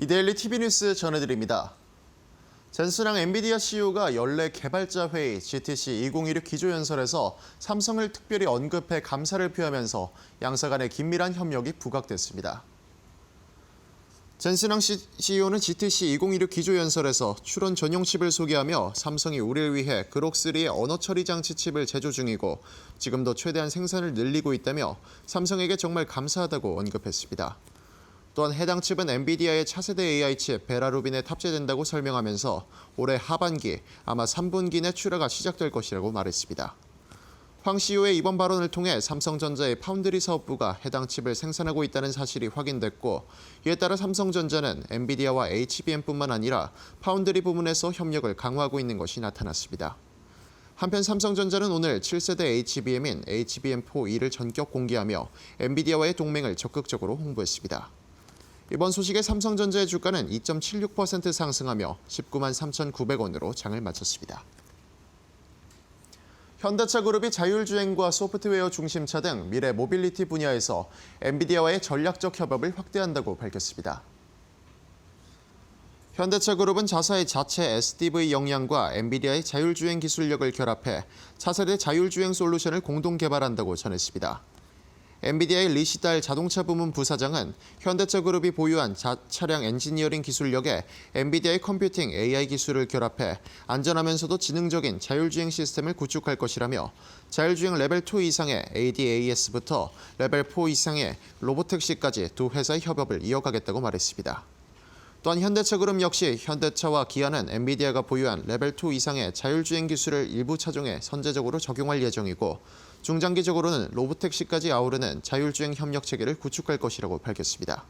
이데일리 TV 뉴스 전해드립니다. 젠슨항 엔비디아 CEO가 연례 개발자 회의 GTC 2016 기조연설에서 삼성을 특별히 언급해 감사를 표하면서 양사 간의 긴밀한 협력이 부각됐습니다. 젠슨항 CEO는 GTC 2016 기조연설에서 추론 전용 칩을 소개하며 삼성이 우리를 위해 그록3의 언어 처리 장치 칩을 제조 중이고 지금도 최대한 생산을 늘리고 있다며 삼성에게 정말 감사하다고 언급했습니다. 또한 해당 칩은 엔비디아의 차세대 AI 칩 베라루빈에 탑재된다고 설명하면서 올해 하반기, 아마 3분기 내 출하가 시작될 것이라고 말했습니다. 황 CEO의 이번 발언을 통해 삼성전자의 파운드리 사업부가 해당 칩을 생산하고 있다는 사실이 확인됐고, 이에 따라 삼성전자는 엔비디아와 HBM뿐만 아니라 파운드리 부문에서 협력을 강화하고 있는 것이 나타났습니다. 한편 삼성전자는 오늘 7세대 HBM인 HBM4E를 전격 공개하며 엔비디아와의 동맹을 적극적으로 홍보했습니다. 이번 소식에 삼성전자의 주가는 2.76% 상승하며 193만 3,900원으로 장을 마쳤습니다. 현대차 그룹이 자율주행과 소프트웨어 중심차 등 미래 모빌리티 분야에서 엔비디아와의 전략적 협업을 확대한다고 밝혔습니다. 현대차 그룹은 자사의 자체 SDV 역량과 엔비디아의 자율주행 기술력을 결합해 차세대 자율주행 솔루션을 공동 개발한다고 전했습니다. 엔비디아의 리시달 자동차 부문 부사장은 현대차 그룹이 보유한 차량 엔지니어링 기술력에 엔비디아의 컴퓨팅 AI 기술을 결합해 안전하면서도 지능적인 자율주행 시스템을 구축할 것이라며 자율주행 레벨 2 이상의 ADAS부터 레벨 4 이상의 로보택시까지 두 회사의 협업을 이어가겠다고 말했습니다. 또한 현대차 그룹 역시 현대차와 기아는 엔비디아가 보유한 레벨 2 이상의 자율주행 기술을 일부 차종에 선제적으로 적용할 예정이고 중장기적으로는 로보택시까지 아우르는 자율주행 협력 체계를 구축할 것이라고 밝혔습니다.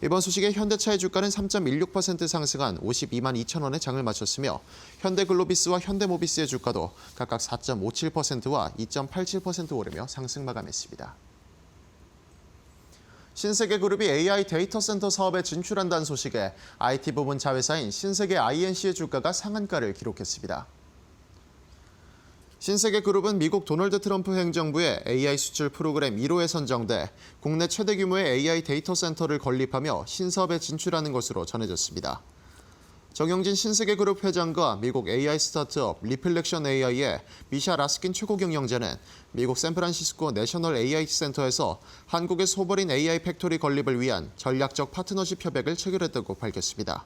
이번 소식에 현대차의 주가는 3.16% 상승한 52만 2천 원에 장을 마쳤으며 현대글로비스와 현대모비스의 주가도 각각 4.57%와 2.87% 오르며 상승 마감했습니다. 신세계그룹이 AI 데이터 센터 사업에 진출한다는 소식에 IT 부문 자회사인 신세계 INC의 주가가 상한가를 기록했습니다. 신세계그룹은 미국 도널드 트럼프 행정부의 AI 수출 프로그램 1호에 선정돼 국내 최대 규모의 AI 데이터 센터를 건립하며 신사업에 진출하는 것으로 전해졌습니다. 정영진 신세계그룹 회장과 미국 AI 스타트업 리플렉션 AI의 미샤 라스킨 최고 경영자는 미국 샌프란시스코 내셔널 AI 센터에서 한국의 소버린 AI 팩토리 건립을 위한 전략적 파트너십 협약을 체결했다고 밝혔습니다.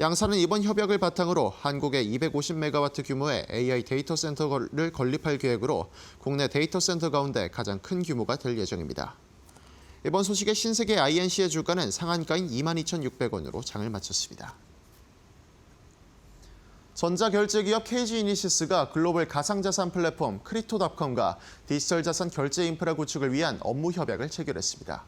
양사는 이번 협약을 바탕으로 한국의 250메가와트 규모의 AI 데이터 센터를 건립할 계획으로 국내 데이터 센터 가운데 가장 큰 규모가 될 예정입니다. 이번 소식에 신세계 INC의 주가는 상한가인 22,600원으로 장을 마쳤습니다. 전자결제기업 KG이니시스가 글로벌 가상자산 플랫폼 크립토닷컴과 디지털 자산 결제 인프라 구축을 위한 업무 협약을 체결했습니다.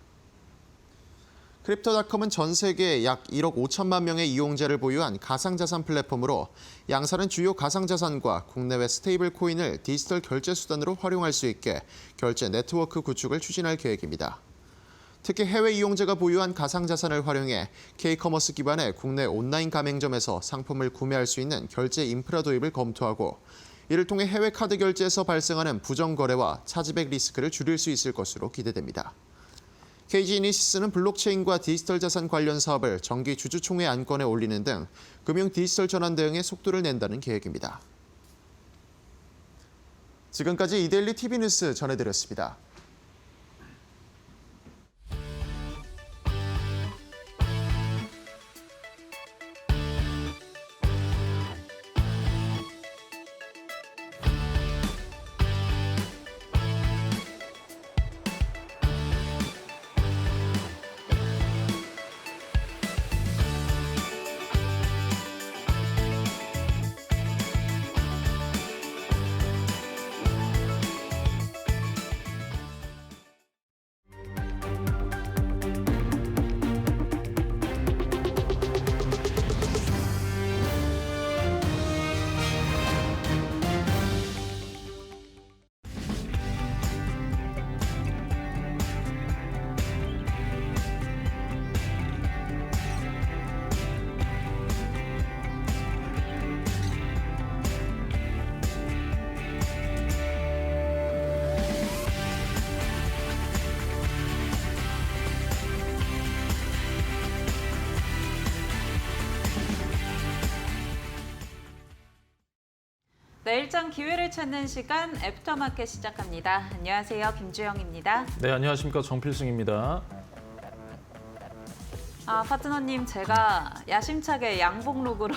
크립토닷컴은 전 세계 약 1억 5천만 명의 이용자를 보유한 가상자산 플랫폼으로 양사는 주요 가상자산과 국내외 스테이블 코인을 디지털 결제 수단으로 활용할 수 있게 결제 네트워크 구축을 추진할 계획입니다. 특히 해외 이용자가 보유한 가상자산을 활용해 K-커머스 기반의 국내 온라인 가맹점에서 상품을 구매할 수 있는 결제 인프라 도입을 검토하고 이를 통해 해외 카드 결제에서 발생하는 부정거래와 차지백 리스크를 줄일 수 있을 것으로 기대됩니다. KG이니시스는 블록체인과 디지털 자산 관련 사업을 정기 주주총회 안건에 올리는 등 금융 디지털 전환 대응에 속도를 낸다는 계획입니다. 지금까지 이데일리 TV 뉴스 전해드렸습니다. 네, 일정 기회를 찾는 시간 애프터마켓 시작합니다. 안녕하세요, 김주영입니다. 네, 안녕하십니까. 정필승입니다. 파트너님, 제가 야심차게 양복룩으로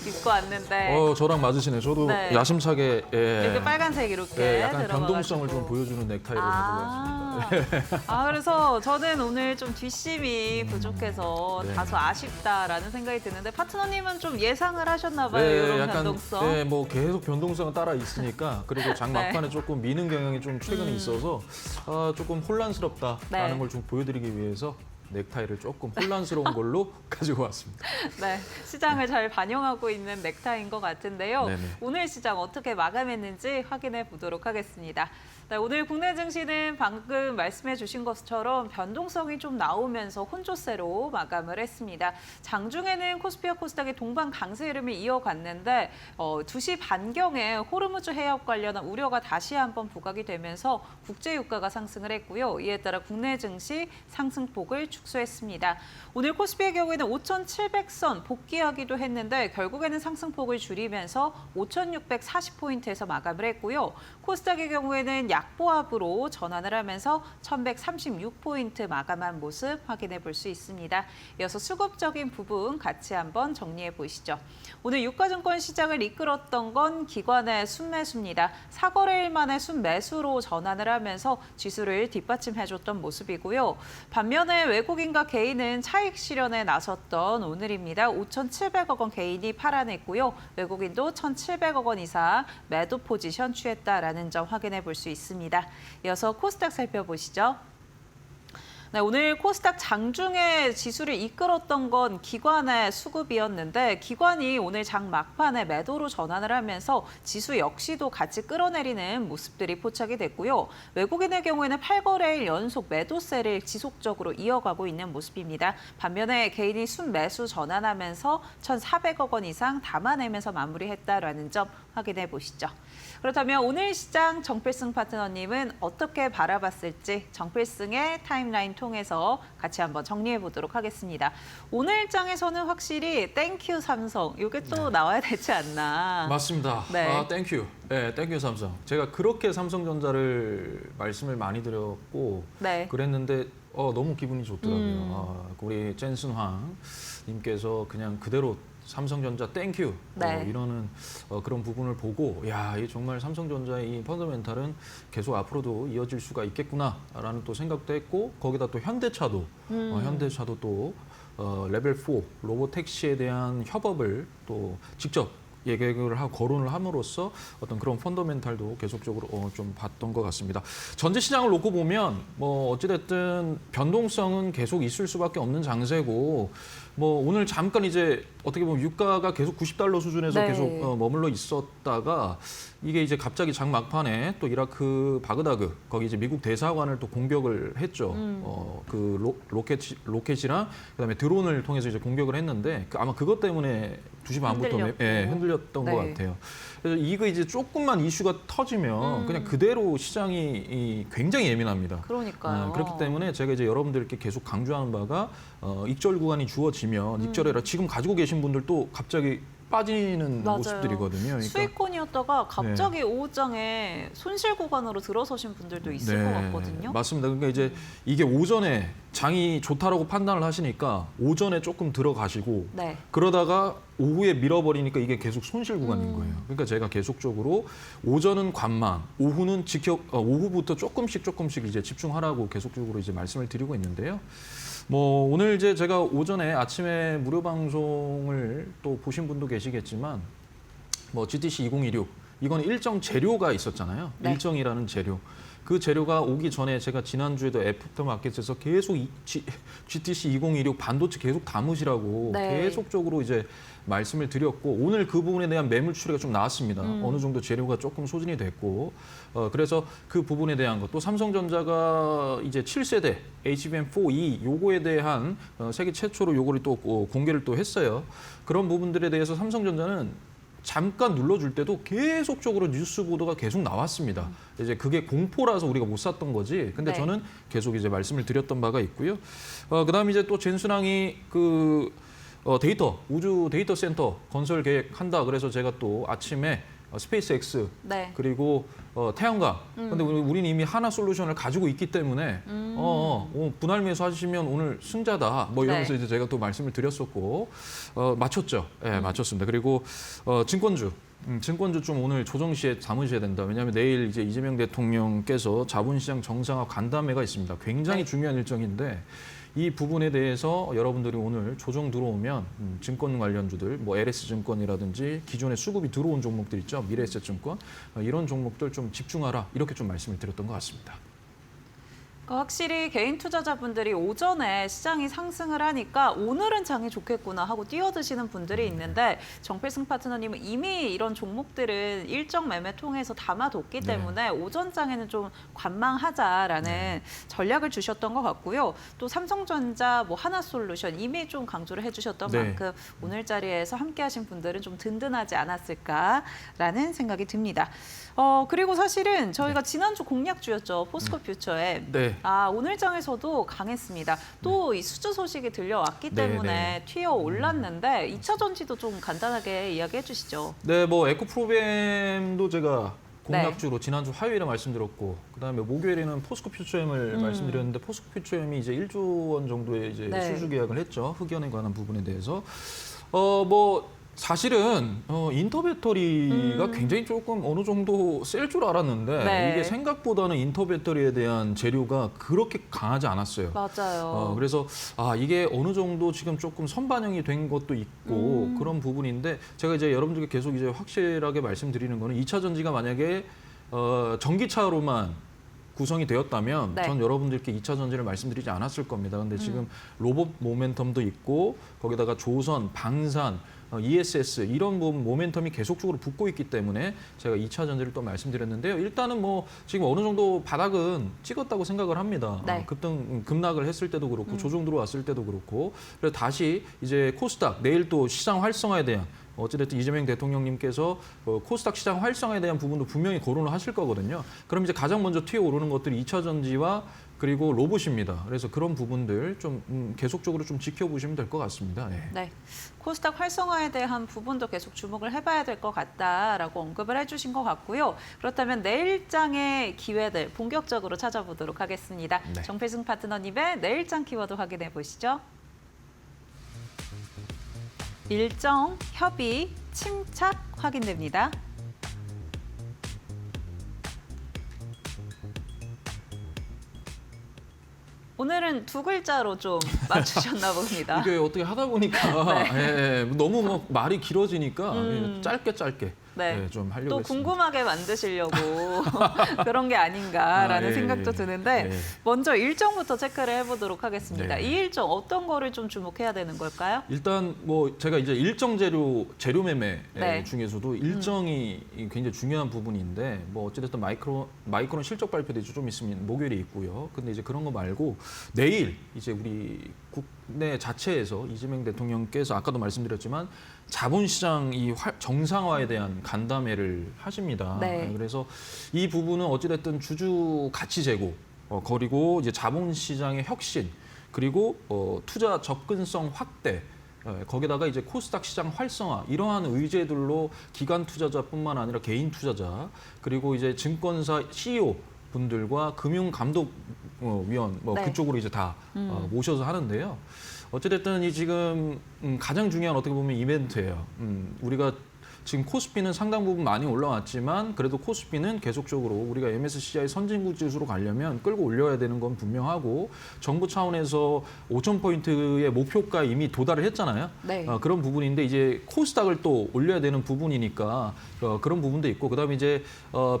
입고 왔는데 저랑 맞으시네. 저도 네. 야심차게 이렇게 빨간색 이렇게 약간 들어가가지고. 변동성을 좀 보여주는 넥타이를 가지고 왔습니다. 그래서 저는 오늘 좀 뒷심이 부족해서 네. 다소 아쉽다라는 생각이 드는데 파트너님은 좀 예상을 하셨나 봐요, 이런 변동성. 네, 뭐 계속 변동성은 따라 있으니까 그리고 장 네. 막판에 조금 미는 경향이 좀 최근에 있어서 조금 혼란스럽다라는 네. 걸 좀 보여드리기 위해서 넥타이를 조금 혼란스러운 걸로 가지고 왔습니다. 네, 시장을 잘 반영하고 있는 넥타이인 것 같은데요. 네네. 오늘 시장 어떻게 마감했는지 확인해 보도록 하겠습니다. 네, 오늘 국내 증시는 방금 말씀해 주신 것처럼 변동성이 좀 나오면서 혼조세로 마감을 했습니다. 장중에는 코스피와 코스닥의 동반 강세 흐름이 이어갔는데 2시 반경에 호르무즈 해협 관련한 우려가 다시 한번 부각이 되면서 국제 유가가 상승을 했고요. 이에 따라 국내 증시 상승폭을 축소했습니다. 오늘 코스피의 경우에는 5,700선 복귀하기도 했는데 결국에는 상승폭을 줄이면서 5,640포인트에서 마감을 했고요. 코스닥의 경우에는 약보합으로 전환을 하면서 1,136포인트 마감한 모습 확인해 볼 수 있습니다. 이어서 수급적인 부분 같이 한번 정리해 보시죠. 오늘 유가증권 시장을 이끌었던 건 기관의 순매수입니다. 4거래일 만에 순매수로 전환을 하면서 지수를 뒷받침해줬던 모습이고요. 반면에 외국인과 개인은 차익 실현에 나섰던 오늘입니다. 5,700억 원 개인이 팔아냈고요. 외국인도 1,700억 원 이상 매도 포지션 취했다라는 점 확인해 볼 수 있습니다. 이어서 코스닥 살펴보시죠. 네, 오늘 코스닥 장중에 지수를 이끌었던 건 기관의 수급이었는데 기관이 오늘 장 막판에 매도로 전환을 하면서 지수 역시도 같이 끌어내리는 모습들이 포착이 됐고요. 외국인의 경우에는 8거래일 연속 매도세를 지속적으로 이어가고 있는 모습입니다. 반면에 개인이 순매수 전환하면서 1,400억 원 이상 담아내면서 마무리했다라는 점 확인해 보시죠. 그렇다면 오늘 시장 정필승 파트너님은 어떻게 바라봤을지 정필승의 타임라인 통해서 같이 한번 정리해 보도록 하겠습니다. 오늘 장에서는 확실히 땡큐 삼성 이게 또 나와야 되지 않나. 맞습니다. 네. 땡큐. 네, 땡큐 삼성. 제가 그렇게 삼성전자를 말씀을 많이 드렸고 네. 그랬는데 너무 기분이 좋더라고요. 우리 젠슨 님께서 그냥 그대로 삼성전자 땡큐 네. 이러는 그런 부분을 보고 이 정말 삼성전자의 이 펀더멘탈은 계속 앞으로도 이어질 수가 있겠구나라는 또 생각도 했고 거기다 또 현대차도 또 레벨 4 로보택시에 대한 협업을 또 직접 예객을 하고 거론을 함으로써 어떤 그런 펀더멘탈도 계속적으로 좀 봤던 것 같습니다. 전체 시장을 놓고 보면 뭐 어찌됐든 변동성은 계속 있을 수밖에 없는 장세고 뭐 오늘 잠깐 이제 어떻게 보면 유가가 계속 $90 수준에서 네. 계속 머물러 있었다가 이게 이제 갑자기 장 막판에 또 이라크 바그다드 거기 이제 미국 대사관을 또 공격을 했죠. 그 로켓이랑 그다음에 드론을 통해서 이제 공격을 했는데 아마 그것 때문에 2시 반부터 흔들렸던 네. 것 같아요. 그래서 이거 이제 조금만 이슈가 터지면 그냥 그대로 시장이 굉장히 예민합니다. 그러니까요. 그렇기 때문에 제가 이제 여러분들께 계속 강조하는 바가 익절 구간이 주어지면 익절해라. 지금 가지고 계신 분들도 갑자기 빠지는 맞아요. 모습들이거든요. 그러니까 수익권이었다가 갑자기 오후장에 손실 구간으로 들어서신 분들도 있을 것 같거든요. 맞습니다. 그러니까 이제 이게 오전에 장이 좋다라고 판단을 하시니까 오전에 조금 들어가시고 네. 그러다가 오후에 밀어버리니까 이게 계속 손실 구간인 거예요. 그러니까 제가 계속적으로 오전은 관망, 오후는 오후부터 조금씩 이제 집중하라고 계속적으로 이제 말씀을 드리고 있는데요. 뭐 오늘 이제 제가 오전에 아침에 무료 방송을 또 보신 분도 계시겠지만 뭐 GTC 2016 이건 일정 재료가 있었잖아요. 네. 일정이라는 재료. 그 재료가 오기 전에 제가 지난주에도 애프터마켓에서 계속 GTC 2016 반도체 계속 담으시라고 네. 계속적으로 이제 말씀을 드렸고 오늘 그 부분에 대한 매물 추리가 좀 나왔습니다. 어느 정도 재료가 조금 소진이 됐고 그래서 그 부분에 대한 것 또 삼성전자가 이제 7세대 HBM4E 요거에 대한 세계 최초로 요거를 또 공개를 또 했어요. 그런 부분들에 대해서 삼성전자는 잠깐 눌러줄 때도 계속적으로 뉴스 보도가 계속 나왔습니다. 이제 그게 공포라서 우리가 못 샀던 거지. 근데 네. 저는 계속 이제 말씀을 드렸던 바가 있고요. 그다음에 이제 또 젠순항이 그 우주 데이터 센터 건설 계획한다. 그래서 제가 또 아침에 스페이스X 네. 그리고 태양광. 근데 우리는 이미 하나 솔루션을 가지고 있기 때문에 분할 매수하시면 오늘 승자다. 뭐 이러면서 네. 이제 제가 또 말씀을 드렸었고 맞췄죠. 예, 맞췄습니다. 그리고 증권주. 증권주 좀 오늘 조정 시에 담으셔야 된다. 왜냐하면 내일 이제 이재명 대통령께서 자본시장 정상화 간담회가 있습니다. 굉장히 네. 중요한 일정인데 이 부분에 대해서 여러분들이 오늘 조정 들어오면 증권 관련주들, 뭐 LS증권이라든지 기존에 수급이 들어온 종목들 있죠. 미래에셋증권 이런 종목들 좀 집중하라 이렇게 좀 말씀을 드렸던 것 같습니다. 확실히 개인 투자자분들이 오전에 시장이 상승을 하니까 오늘은 장이 좋겠구나 하고 뛰어드시는 분들이 있는데 정필승 파트너님은 이미 이런 종목들은 일정 매매 통해서 담아뒀기 때문에 오전 장에는 좀 관망하자라는 전략을 주셨던 것 같고요. 또 삼성전자, 뭐 하나솔루션 이미 좀 강조를 해주셨던 만큼 오늘 자리에서 함께하신 분들은 좀 든든하지 않았을까라는 생각이 듭니다. 그리고 사실은 저희가 지난주 공략주였죠. 포스코 퓨처에. 오늘 장에서도 강했습니다. 또 이 수주 소식이 들려왔기 때문에 튀어 올랐는데 2차 전지도 좀 간단하게 이야기해 주시죠. 네, 뭐 에코프로그램도 제가 공략주로 지난주 화요일에 말씀드렸고 그다음에 목요일에는 포스코 퓨처엠을 말씀드렸는데 포스코 퓨처엠이 이제 1조 원 정도의 이제 수주 계약을 했죠. 흑연에 관한 부분에 대해서 뭐 사실은 인터배터리가 굉장히 조금 어느 정도 셀 줄 알았는데 이게 생각보다는 인터배터리에 대한 재료가 그렇게 강하지 않았어요. 맞아요. 그래서 이게 어느 정도 지금 조금 선반영이 된 것도 있고 그런 부분인데 제가 이제 여러분들께 계속 이제 확실하게 말씀드리는 거는 2차 전지가 만약에 전기차로만 구성이 되었다면 전 여러분들께 2차 전지를 말씀드리지 않았을 겁니다. 근데 지금 로봇 모멘텀도 있고 거기다가 조선, 방산, ESS 이런 부분 모멘텀이 계속적으로 붙고 있기 때문에 제가 2차 전지를 또 말씀드렸는데요. 일단은 뭐 지금 어느 정도 바닥은 찍었다고 생각을 합니다. 급락을 했을 때도 그렇고 조정 들어왔을 때도 그렇고 그래서 다시 이제 코스닥 내일 또 시장 활성화에 대한 어찌됐든 이재명 대통령님께서 코스닥 시장 활성화에 대한 부분도 분명히 거론을 하실 거거든요. 그럼 이제 가장 먼저 튀어오르는 것들이 2차 전지와 그리고 로봇입니다. 그래서 그런 부분들 좀 계속적으로 좀 지켜보시면 될 것 같습니다. 네, 코스닥 활성화에 대한 부분도 계속 주목을 해봐야 될 것 같다라고 언급을 해주신 것 같고요. 그렇다면 내일장의 기회들 본격적으로 찾아보도록 하겠습니다. 정필승 파트너님의 내일장 키워드 확인해 보시죠. 일정, 협의, 침착 확인됩니다. 오늘은 두 글자로 좀 맞추셨나 봅니다. 이게 어떻게 하다 보니까 너무 뭐 말이 길어지니까 짧게 좀 하려고 또 했습니다. 궁금하게 만드시려고 그런 게 아닌가라는 생각도 드는데 먼저 일정부터 체크를 해보도록 하겠습니다. 이 일정 어떤 거를 좀 주목해야 되는 걸까요? 일단 뭐 제가 이제 일정 재료 매매 중에서도 일정이 굉장히 중요한 부분인데 뭐 어찌됐든 마이크론 실적 발표도 이제 좀 있으면 목요일에 있고요. 근데 이제 그런 거 말고 내일 이제 우리 국내 자체에서 이재명 대통령께서 아까도 말씀드렸지만 자본시장 이 정상화에 대한 간담회를 하십니다. 그래서 이 부분은 어찌됐든 주주 가치 제고 그리고 이제 자본시장의 혁신 그리고 투자 접근성 확대 거기다가 이제 코스닥 시장 활성화 이러한 의제들로 기관 투자자뿐만 아니라 개인 투자자 그리고 이제 증권사 CEO 분들과 금융감독위원 그쪽으로 이제 다 모셔서 하는데요. 어찌됐든 이 지금 가장 중요한 어떻게 보면 이벤트예요. 우리가 지금 코스피는 상당 부분 많이 올라왔지만 그래도 코스피는 계속적으로 우리가 MSCI 선진국 지수로 가려면 끌고 올려야 되는 건 분명하고 정부 차원에서 5,000포인트의 목표가 이미 도달을 했잖아요. 그런 부분인데 이제 코스닥을 또 올려야 되는 부분이니까 그런 부분도 있고 그다음에 이제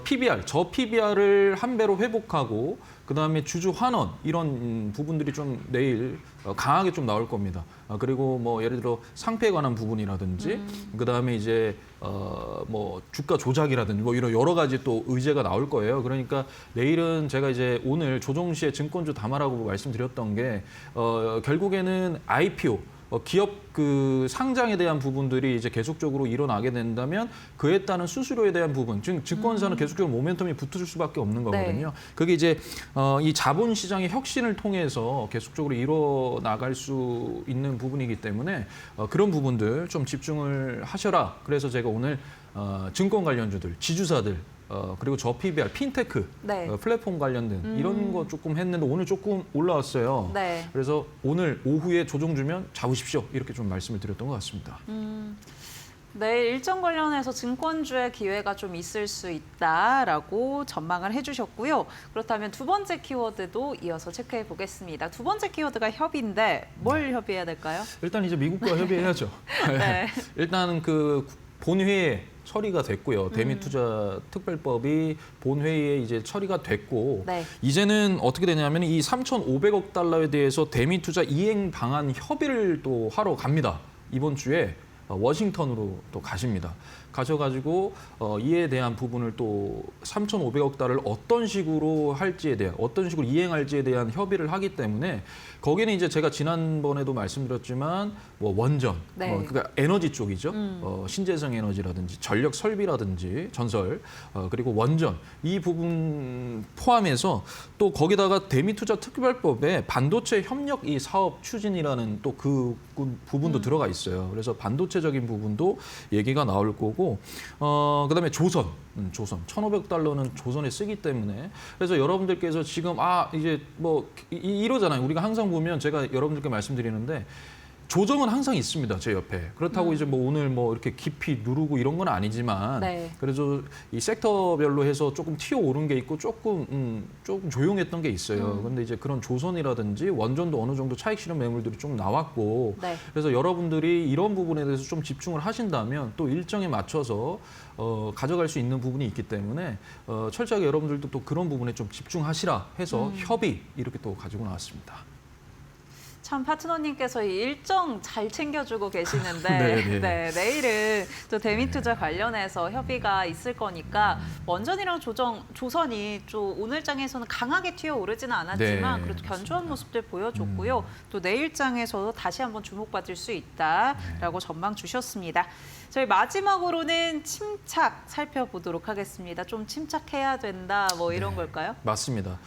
PBR, 저 PBR을 한 배로 회복하고 그다음에 주주 환원 이런 부분들이 좀 내일 강하게 좀 나올 겁니다. 그리고 뭐 예를 들어 상패에 관한 부분이라든지 그다음에 이제 뭐 주가 조작이라든지 뭐 이런 여러 가지 또 의제가 나올 거예요. 그러니까 내일은 제가 이제 오늘 조정 시에 증권주 담아라고 말씀드렸던 게 결국에는 IPO 기업 그 상장에 대한 부분들이 이제 계속적으로 일어나게 된다면 그에 따른 수수료에 대한 부분, 즉 증권사는 계속적으로 모멘텀이 붙을 수밖에 없는 거거든요. 네. 그게 이제 이 자본 시장의 혁신을 통해서 계속적으로 이뤄 나갈 수 있는 부분이기 때문에 그런 부분들 좀 집중을 하셔라. 그래서 제가 오늘 증권 관련주들, 지주사들 그리고 저PBR, 핀테크, 네. 플랫폼 관련된 이런 거 조금 했는데 오늘 조금 올라왔어요. 네. 그래서 오늘 오후에 조정 주면 잡으십시오. 이렇게 좀 말씀을 드렸던 것 같습니다. 내일 일정 관련해서 증권주의 기회가 좀 있을 수 있다라고 전망을 해주셨고요. 그렇다면 두 번째 키워드도 이어서 체크해 보겠습니다. 두 번째 키워드가 협의인데 뭘 협의해야 될까요? 일단 이제 미국과 협의해야죠. 네. 일단 그 본회의에 처리가 됐고요. 대미투자 특별법이 본회의에 이제 처리가 됐고 네. 이제는 어떻게 되냐면 이 3,500억 달러에 대해서 대미투자 이행 방안 협의를 또 하러 갑니다. 이번 주에 워싱턴으로 또 가십니다. 가셔가지고 이에 대한 부분을 또 3,500억 달러를 어떤 식으로 할지에 대한 어떤 식으로 이행할지에 대한 협의를 하기 때문에 거기는 이제 제가 지난번에도 말씀드렸지만 뭐 원전, 네. 그러니까 에너지 쪽이죠. 신재생 에너지라든지 전력 설비라든지 전설 그리고 원전 이 부분 포함해서 또 거기다가 대미투자 특별법에 반도체 협력 이 사업 추진이라는 또 그 부분도 들어가 있어요. 그래서 반도체적인 부분도 얘기가 나올 거고 그다음에 조선 1,500달러는 조선에 쓰기 때문에 그래서 여러분들께서 지금 이제 뭐 이러잖아요. 우리가 항상 보면 제가 여러분들께 말씀드리는데 조정은 항상 있습니다. 제 옆에. 그렇다고 이제 뭐 오늘 뭐 이렇게 깊이 누르고 이런 건 아니지만 네. 그래도 이 섹터별로 해서 조금 튀어 오른 게 있고 조금 조용했던 게 있어요. 근데 이제 그런 조선이라든지 원전도 어느 정도 차익 실현 매물들이 좀 나왔고 네. 그래서 여러분들이 이런 부분에 대해서 좀 집중을 하신다면 또 일정에 맞춰서 가져갈 수 있는 부분이 있기 때문에 철저하게 여러분들도 또 그런 부분에 좀 집중하시라 해서 협의 이렇게 또 가지고 나왔습니다. 참 파트너님께서 이 일정 잘 챙겨주고 계시는데 네. 네, 내일은 또 대미투자 관련해서 협의가 있을 거니까 원전이랑 조선이 좀 오늘장에서는 강하게 튀어오르지는 않았지만 네, 그래도 견조한 맞습니다. 모습들 보여줬고요. 또 내일장에서도 다시 한번 주목받을 수 있다라고 전망 주셨습니다. 저희 마지막으로는 침착 살펴보도록 하겠습니다. 좀 침착해야 된다 뭐 이런 걸까요? 맞습니다.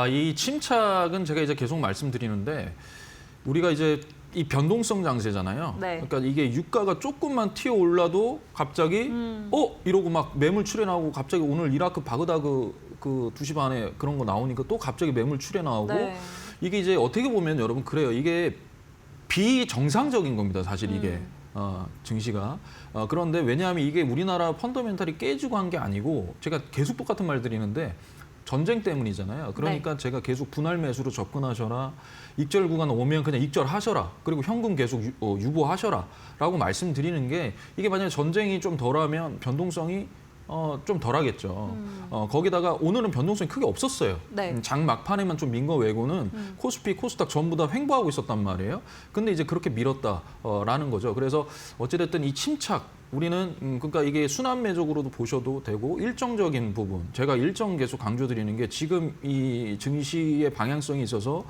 이 침착은 제가 이제 계속 말씀드리는데 우리가 이제 이 변동성 장세잖아요. 네. 그러니까 이게 유가가 조금만 튀어 올라도 갑자기 이러고 막 매물 출해 나오고 갑자기 오늘 이라크 바그다드 그 2시 반에 그런 거 나오니까 또 갑자기 매물 출해 나오고 네. 이게 이제 어떻게 보면 여러분 그래요. 이게 비정상적인 겁니다. 사실 이게. 증시가. 그런데 왜냐하면 이게 우리나라 펀더멘탈이 깨지고 한 게 아니고 제가 계속 똑같은 말 드리는데 전쟁 때문이잖아요. 그러니까 제가 계속 분할 매수로 접근하셔라. 익절 구간 오면 그냥 익절하셔라. 그리고 현금 계속 유보하셔라. 라고 말씀드리는 게 이게 만약에 전쟁이 좀 덜하면 변동성이 좀 덜하겠죠. 거기다가 오늘은 변동성이 크게 없었어요. 네. 장 막판에만 좀 민 거 외고는 코스피, 코스닥 전부 다 횡보하고 있었단 말이에요. 근데 이제 그렇게 밀었다라는 거죠. 그래서 어찌됐든 이 침착, 우리는 그러니까 이게 순환매적으로도 보셔도 되고 일정적인 부분, 제가 일정 계속 강조드리는 게 지금 이 증시의 방향성이 있어서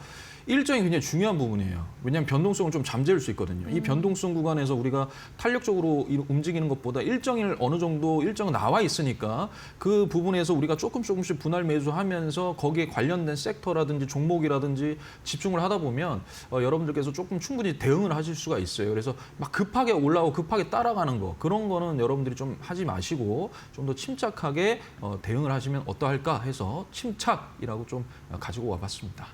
일정이 굉장히 중요한 부분이에요. 왜냐하면 변동성을 좀 잠재울 수 있거든요. 이 변동성 구간에서 우리가 탄력적으로 움직이는 것보다 일정일 어느 정도 일정 나와 있으니까 그 부분에서 우리가 조금씩 분할 매수하면서 거기에 관련된 섹터라든지 종목이라든지 집중을 하다 보면 여러분들께서 조금 충분히 대응을 하실 수가 있어요. 그래서 막 급하게 올라오고 급하게 따라가는 거 그런 거는 여러분들이 좀 하지 마시고 좀 더 침착하게 대응을 하시면 어떠할까 해서 침착이라고 좀 가지고 와봤습니다.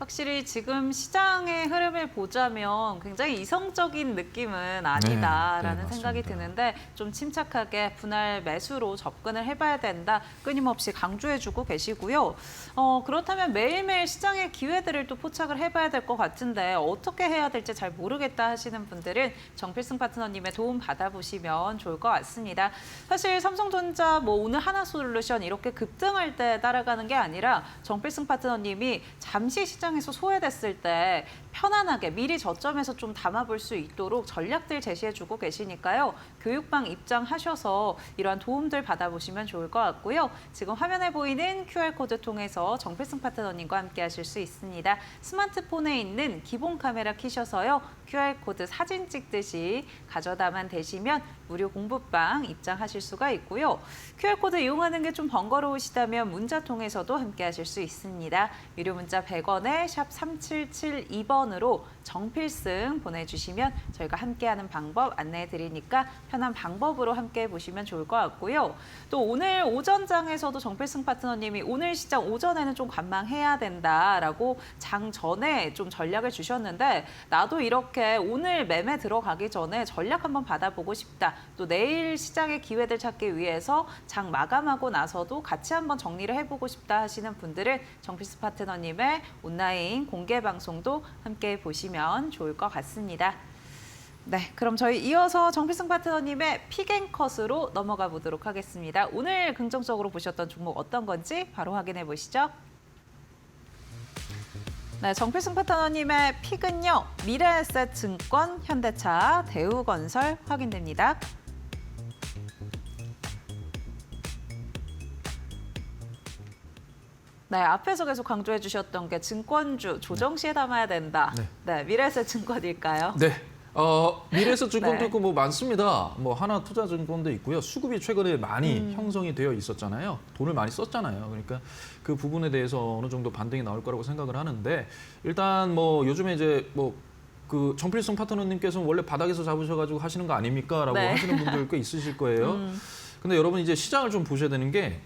확실히 지금 시장의 흐름을 보자면 굉장히 이성적인 느낌은 아니다라는 네, 생각이 맞습니다. 드는데 좀 침착하게 분할 매수로 접근을 해봐야 된다 끊임없이 강조해주고 계시고요. 그렇다면 매일매일 시장의 기회들을 또 포착을 해봐야 될 것 같은데 어떻게 해야 될지 잘 모르겠다 하시는 분들은 정필승 파트너님의 도움 받아보시면 좋을 것 같습니다. 사실 삼성전자 뭐 오늘 하나솔루션 이렇게 급등할 때 따라가는 게 아니라 정필승 파트너님이 잠시 시장 시장에서 소외됐을 때 편안하게 미리 저점에서 좀 담아볼 수 있도록 전략들 제시해주고 계시니까요. 교육방 입장하셔서 이러한 도움들 받아보시면 좋을 것 같고요. 지금 화면에 보이는 QR코드 통해서 정필승 파트너님과 함께 하실 수 있습니다. 스마트폰에 있는 기본 카메라 켜셔서요. QR코드 사진 찍듯이 가져다만 대시면 무료 공부방 입장하실 수가 있고요. QR코드 이용하는 게 좀 번거로우시다면 문자 통해서도 함께 하실 수 있습니다. 유료 문자 100원에 샵 3772번으로 정필승 보내주시면 저희가 함께하는 방법 안내해 드리니까 편한 방법으로 함께 보시면 좋을 것 같고요. 또 오늘 오전장에서도 정필승 파트너님이 오늘 시장 오전에는 좀 관망해야 된다라고 장 전에 좀 전략을 주셨는데 나도 이렇게 오늘 매매 들어가기 전에 전략 한번 받아보고 싶다. 또 내일 시장의 기회들 찾기 위해서 장 마감하고 나서도 같이 한번 정리를 해보고 싶다 하시는 분들은 정필승 파트너님의 온라인 공개 방송도 함께 보시면 좋을 것 같습니다. 네, 그럼 저희 이어서 정필승 파트너님의 픽앤컷으로 넘어가 보도록 하겠습니다. 오늘 긍정적으로 보셨던 종목 어떤 건지 바로 확인해 보시죠. 네, 정필승 파트너님의 픽은요. 미래에셋증권, 현대차, 대우건설 확인됩니다. 네, 앞에서 계속 강조해 주셨던 게 증권주 조정 시에 담아야 된다. 네, 미래에셋증권일까요? 네. 미래에셋증권도 네. 있고 뭐 많습니다. 뭐 하나투자증권도 있고요. 수급이 최근에 많이 형성이 되어 있었잖아요. 돈을 많이 썼잖아요. 그러니까 그 부분에 대해서 어느 정도 반등이 나올 거라고 생각을 하는데 일단 뭐 요즘에 이제 뭐 그 정필승 파트너님께서는 원래 바닥에서 잡으셔가지고 하시는 거 아닙니까? 라고 네. 하시는 분들 꽤 있으실 거예요. 근데 여러분 이제 시장을 좀 보셔야 되는 게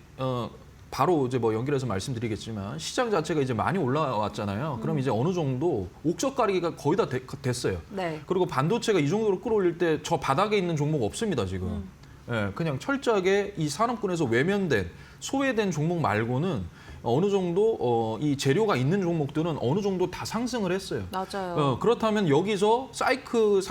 바로 이제 뭐 연결해서 말씀드리겠지만 시장 자체가 이제 많이 올라왔잖아요. 그럼 이제 어느 정도 옥석 가리기가 거의 다 됐어요. 네. 그리고 반도체가 이 정도로 끌어올릴 때 저 바닥에 있는 종목 없습니다, 지금. 예, 그냥 철저하게 이 산업군에서 외면된, 소외된 종목 말고는 어느 정도 이 재료가 있는 종목들은 어느 정도 다 상승을 했어요. 맞아요. 그렇다면 여기서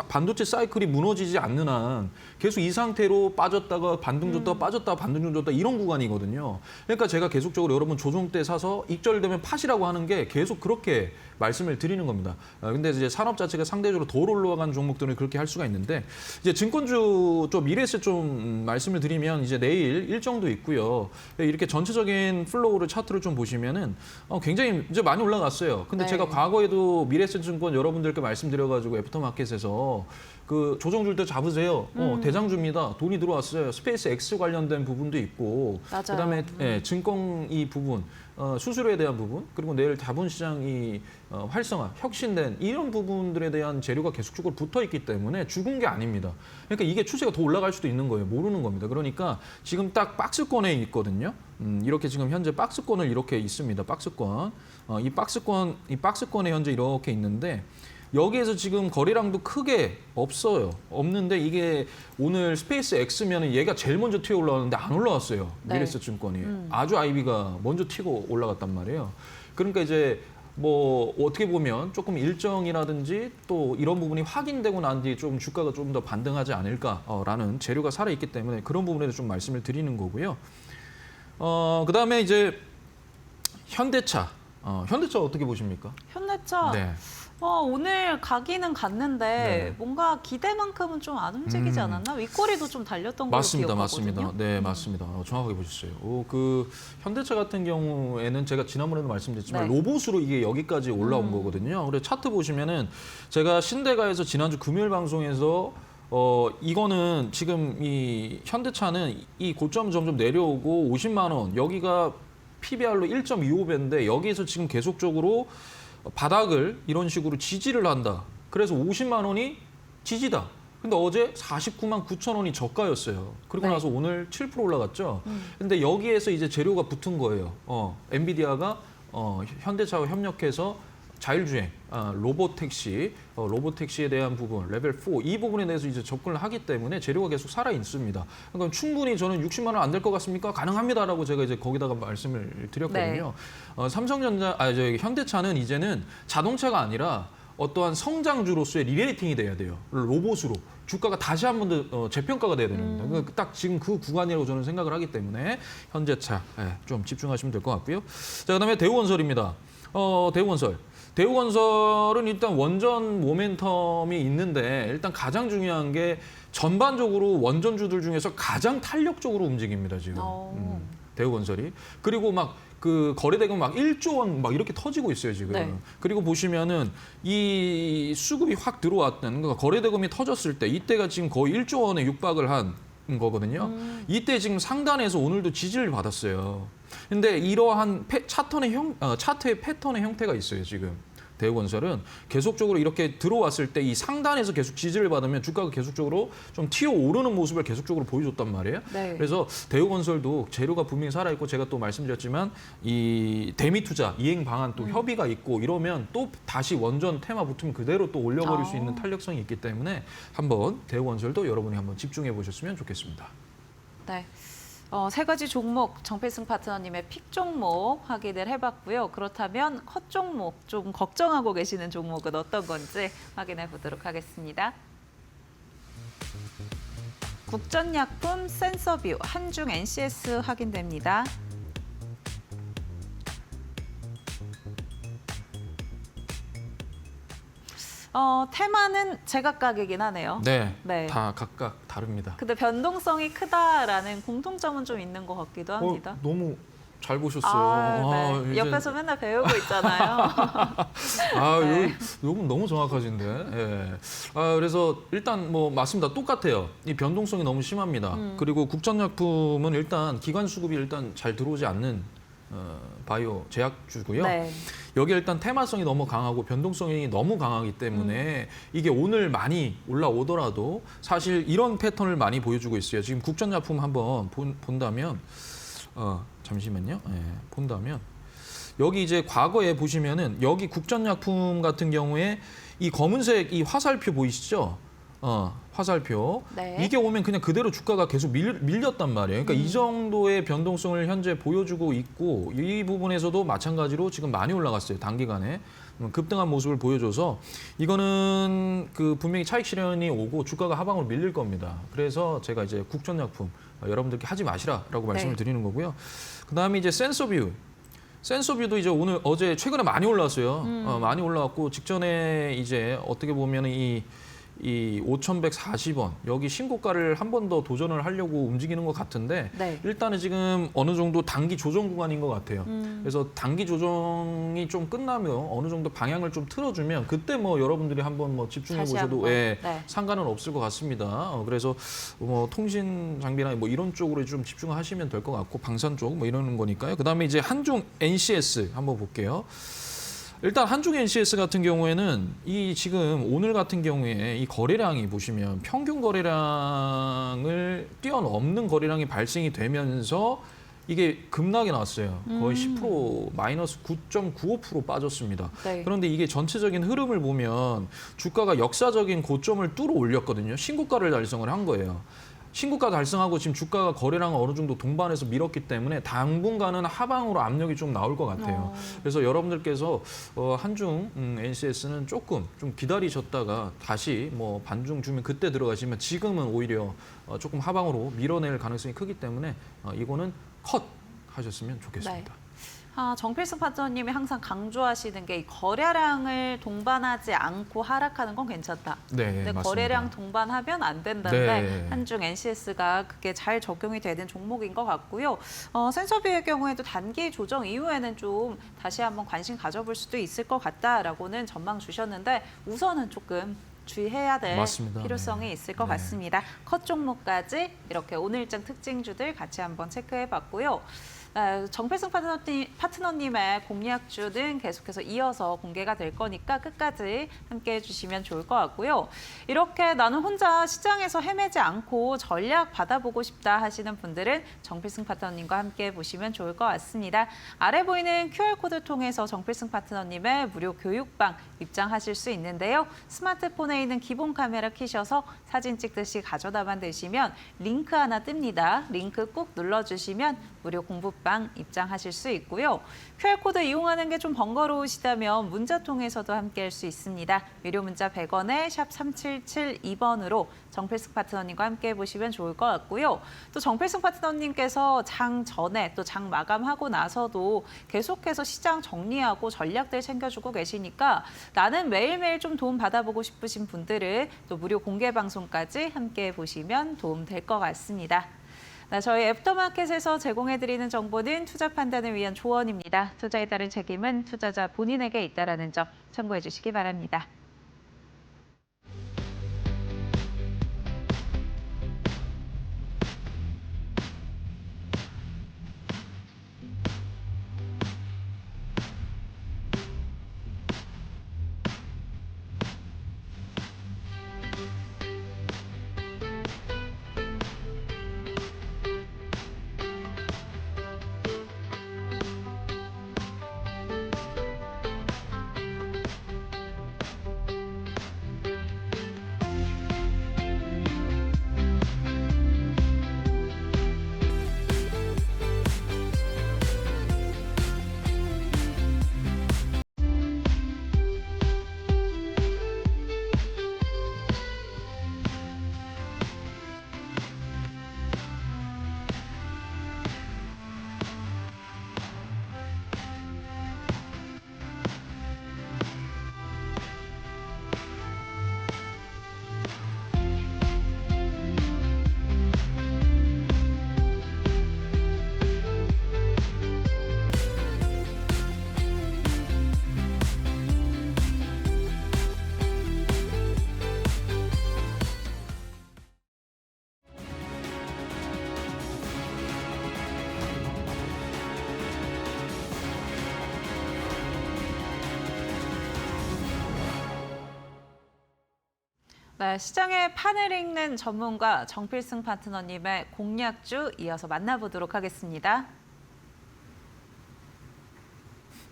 반도체 사이클이 무너지지 않는 한 계속 이 상태로 빠졌다가 반등 줬다가 빠졌다가 반등 줬다가 이런 구간이거든요. 그러니까 제가 계속적으로 여러분 조정 때 사서 익절되면 팟이라고 하는 게 계속 그렇게 말씀을 드리는 겁니다. 근데 이제 산업 자체가 상대적으로 덜 올라간 종목들은 그렇게 할 수가 있는데 이제 증권주 좀 미래에셋 좀 말씀을 드리면 이제 내일 일정도 있고요. 이렇게 전체적인 플로우를 차트를 좀 보시면은 굉장히 이제 많이 올라갔어요. 근데 네. 제가 과거에도 미래에셋증권 여러분들께 말씀드려가지고 애프터마켓에서 그 조정줄 때 잡으세요. 대장주입니다. 돈이 들어왔어요. 스페이스 X 관련된 부분도 있고, 맞아요. 그다음에 증권 이 부분, 수수료에 대한 부분, 그리고 내일 자본시장이 활성화, 혁신된 이런 부분들에 대한 재료가 계속적으로 붙어 있기 때문에 죽은 게 아닙니다. 그러니까 이게 추세가 더 올라갈 수도 있는 거예요. 모르는 겁니다. 그러니까 지금 딱 박스권에 있거든요. 이렇게 지금 현재 박스권을 이렇게 있습니다. 박스권. 이 박스권에 현재 이렇게 있는데 여기에서 지금 거래량도 크게 없어요. 없는데 이게 오늘 스페이스 X면은 얘가 제일 먼저 튀어 올라왔는데 안 올라왔어요. 네. 미래에셋증권이. 아주 아이비가 먼저 튀고 올라갔단 말이에요. 그러니까 이제 뭐 어떻게 보면 조금 일정이라든지 또 이런 부분이 확인되고 난 뒤에 좀 주가가 좀 더 반등하지 않을까라는 재료가 살아있기 때문에 그런 부분에 대해서 좀 말씀을 드리는 거고요. 그다음에 이제 현대차. 현대차 어떻게 보십니까? 현대차 네. 오늘 가기는 갔는데 네. 뭔가 기대만큼은 좀 안 움직이지 않았나? 윗꼬리도 좀 달렸던 걸로 맞습니다, 기억하거든요. 맞습니다. 네, 맞습니다. 정확하게 보셨어요. 그 현대차 같은 경우에는 제가 지난번에도 말씀드렸지만 네. 로봇으로 이게 여기까지 올라온 거거든요. 그래서 차트 보시면은 제가 신대가에서 지난주 금요일 방송에서 이거는 지금 이 현대차는 이 고점 점점 내려오고 50만 원 여기가 PBR로 1.25배인데 여기에서 지금 계속적으로 바닥을 이런 식으로 지지를 한다. 그래서 50만 원이 지지다. 근데 어제 49만 9천 원이 저가였어요. 그리고 네. 나서 오늘 7% 올라갔죠. 근데 여기에서 이제 재료가 붙은 거예요. 엔비디아가 현대차와 협력해서 자율주행, 로봇택시에 대한 부분, 레벨 4, 이 부분에 대해서 이제 접근을 하기 때문에 재료가 계속 살아 있습니다. 그러니까 충분히 저는 60만 원 안 될 것 같습니까? 가능합니다라고 제가 이제 거기다가 말씀을 드렸거든요. 현대차는 이제는 자동차가 아니라 어떠한 성장주로서의 리레이팅이 돼야 돼요. 로봇으로. 주가가 다시 한 번 더 재평가가 돼야 되는 겁니다. 그러니까 딱 지금 그 구간이라고 저는 생각을 하기 때문에 현대차 좀 집중하시면 될 것 같고요. 자, 그다음에 대우건설입니다. 대우건설. 대우건설은 일단 원전 모멘텀이 있는데 일단 가장 중요한 게 전반적으로 원전주들 중에서 가장 탄력적으로 움직입니다, 지금. 대우건설이. 그리고 막 그 거래대금 막 1조 원 막 이렇게 터지고 있어요, 지금. 네. 그리고 보시면은 이 수급이 확 들어왔던, 그러니까 거래대금이 터졌을 때 이때가 지금 거의 1조 원에 육박을 한 거거든요. 이때 지금 상단에서 오늘도 지지를 받았어요. 근데 이러한 차트의 패턴의 형태가 있어요, 지금. 대우건설은 계속적으로 이렇게 들어왔을 때 이 상단에서 계속 지지를 받으면 주가가 계속적으로 좀 튀어오르는 모습을 계속적으로 보여줬단 말이에요. 네. 그래서 대우건설도 재료가 분명히 살아있고 제가 또 말씀드렸지만 이 대미 투자 이행 방안 또 협의가 있고 이러면 또 다시 원전 테마 붙으면 그대로 또 올려버릴 수 있는 탄력성이 있기 때문에 한번 대우건설도 여러분이 한번 집중해 보셨으면 좋겠습니다. 네. 세 가지 종목 정필승 파트너님의 픽 종목 확인을 해봤고요. 그렇다면 컷 종목 좀 걱정하고 계시는 종목은 어떤 건지 확인해 보도록 하겠습니다. 국전약품, 센서뷰, 한중 NCS 확인됩니다. 테마는 제각각이긴 하네요. 네, 네. 다 각각 다릅니다. 근데 변동성이 크다라는 공통점은 좀 있는 것 같기도 합니다. 너무 잘 보셨어요. 네. 이제- 옆에서 맨날 배우고 있잖아요. 네. 요건 너무 정확하신데. 예. 그래서 일단 뭐 맞습니다. 똑같아요. 이 변동성이 너무 심합니다. 그리고 국전약품은 일단 기관 수급이 일단 잘 들어오지 않는 바이오 제약주고요. 네. 여기 일단 테마성이 너무 강하고 변동성이 너무 강하기 때문에 이게 오늘 많이 올라오더라도 사실 이런 패턴을 많이 보여주고 있어요. 지금 국전약품 한번 본다면 잠시만요. 예, 본다면 여기 이제 과거에 보시면은 여기 국전약품 같은 경우에 이 검은색 이 화살표 보이시죠? 화살표. 네. 이게 오면 그냥 그대로 주가가 계속 밀렸단 말이에요. 그러니까 이 정도의 변동성을 현재 보여주고 있고 이 부분에서도 마찬가지로 지금 많이 올라갔어요. 단기간에. 급등한 모습을 보여줘서 이거는 그 분명히 차익 실현이 오고 주가가 하방으로 밀릴 겁니다. 그래서 제가 이제 국전약품 여러분들께 하지 마시라라고 말씀을 드리는 거고요. 그다음에 이제 센서뷰. 센서뷰도 이제 어제 최근에 많이 올랐어요. 많이 올라왔고 직전에 이제 어떻게 보면 이 5,140원 여기 신고가를 한 번 더 도전을 하려고 움직이는 것 같은데 네. 일단은 지금 어느 정도 단기 조정 구간인 것 같아요. 그래서 단기 조정이 좀 끝나면 어느 정도 방향을 좀 틀어주면 그때 뭐 여러분들이 한번 뭐 집중해 다시 보셔도 한번. 예, 네. 상관은 없을 것 같습니다. 그래서 뭐 통신 장비나 뭐 이런 쪽으로 좀 집중하시면 될 것 같고 방산 쪽 뭐 이러는 거니까요. 그다음에 이제 한중 NCS 한번 볼게요. 일단 한중 NCS 같은 경우에는 이 지금 오늘 같은 경우에 이 거래량이 보시면 평균 거래량을 뛰어넘는 거래량이 발생이 되면서 이게 급락이 나왔어요. 거의 10% 마이너스 9.95% 빠졌습니다. 네. 그런데 이게 전체적인 흐름을 보면 주가가 역사적인 고점을 뚫어 올렸거든요. 신고가를 달성을 한 거예요. 신고가 달성하고 지금 주가가 거래량을 어느 정도 동반해서 밀었기 때문에 당분간은 하방으로 압력이 좀 나올 것 같아요. 그래서 여러분들께서 한중 NCS는 조금 좀 기다리셨다가 다시 뭐 반중 주면 그때 들어가시면 지금은 오히려 조금 하방으로 밀어낼 가능성이 크기 때문에 이거는 컷 하셨으면 좋겠습니다. 네. 정필승 파트너님이 항상 강조하시는 게 이 거래량을 동반하지 않고 하락하는 건 괜찮다. 네, 근데 맞습니다. 거래량 동반하면 안 된다는데 네. 한중 NCS가 그게 잘 적용이 되는 종목인 것 같고요. 센서뷰의 경우에도 단기 조정 이후에는 좀 다시 한번 관심 가져볼 수도 있을 것 같다라고는 전망 주셨는데 우선은 조금 주의해야 될 맞습니다. 필요성이 네. 있을 것 네. 같습니다. 컷 종목까지 이렇게 오늘장 특징주들 같이 한번 체크해봤고요. 정필승 파트너님의 공략주는 계속해서 이어서 공개가 될 거니까 끝까지 함께해 주시면 좋을 것 같고요. 이렇게 나는 혼자 시장에서 헤매지 않고 전략 받아보고 싶다 하시는 분들은 정필승 파트너님과 함께 보시면 좋을 것 같습니다. 아래 보이는 QR코드 통해서 정필승 파트너님의 무료 교육방 입장하실 수 있는데요. 스마트폰에 있는 기본 카메라 켜셔서 사진 찍듯이 가져다만 드시면 링크 하나 뜹니다. 링크 꼭 눌러주시면 무료 공부방 다락방 입장하실 수 있고요. QR코드 이용하는 게 좀 번거로우시다면 문자 통해서도 함께할 수 있습니다. 유료 문자 100원에 샵 3772번으로 정필승 파트너님과 함께 보시면 좋을 것 같고요. 또 정필승 파트너님께서 장 전에 또 장 마감하고 나서도 계속해서 시장 정리하고 전략들 챙겨주고 계시니까 나는 매일매일 좀 도움 받아보고 싶으신 분들은 또 무료 공개 방송까지 함께 보시면 도움 될 것 같습니다. 저희 애프터마켓에서 제공해드리는 정보는 투자 판단을 위한 조언입니다. 투자에 따른 책임은 투자자 본인에게 있다는 점 참고해 주시기 바랍니다. 네, 시장의 판을 읽는 전문가 정필승 파트너님의 공략주 이어서 만나보도록 하겠습니다.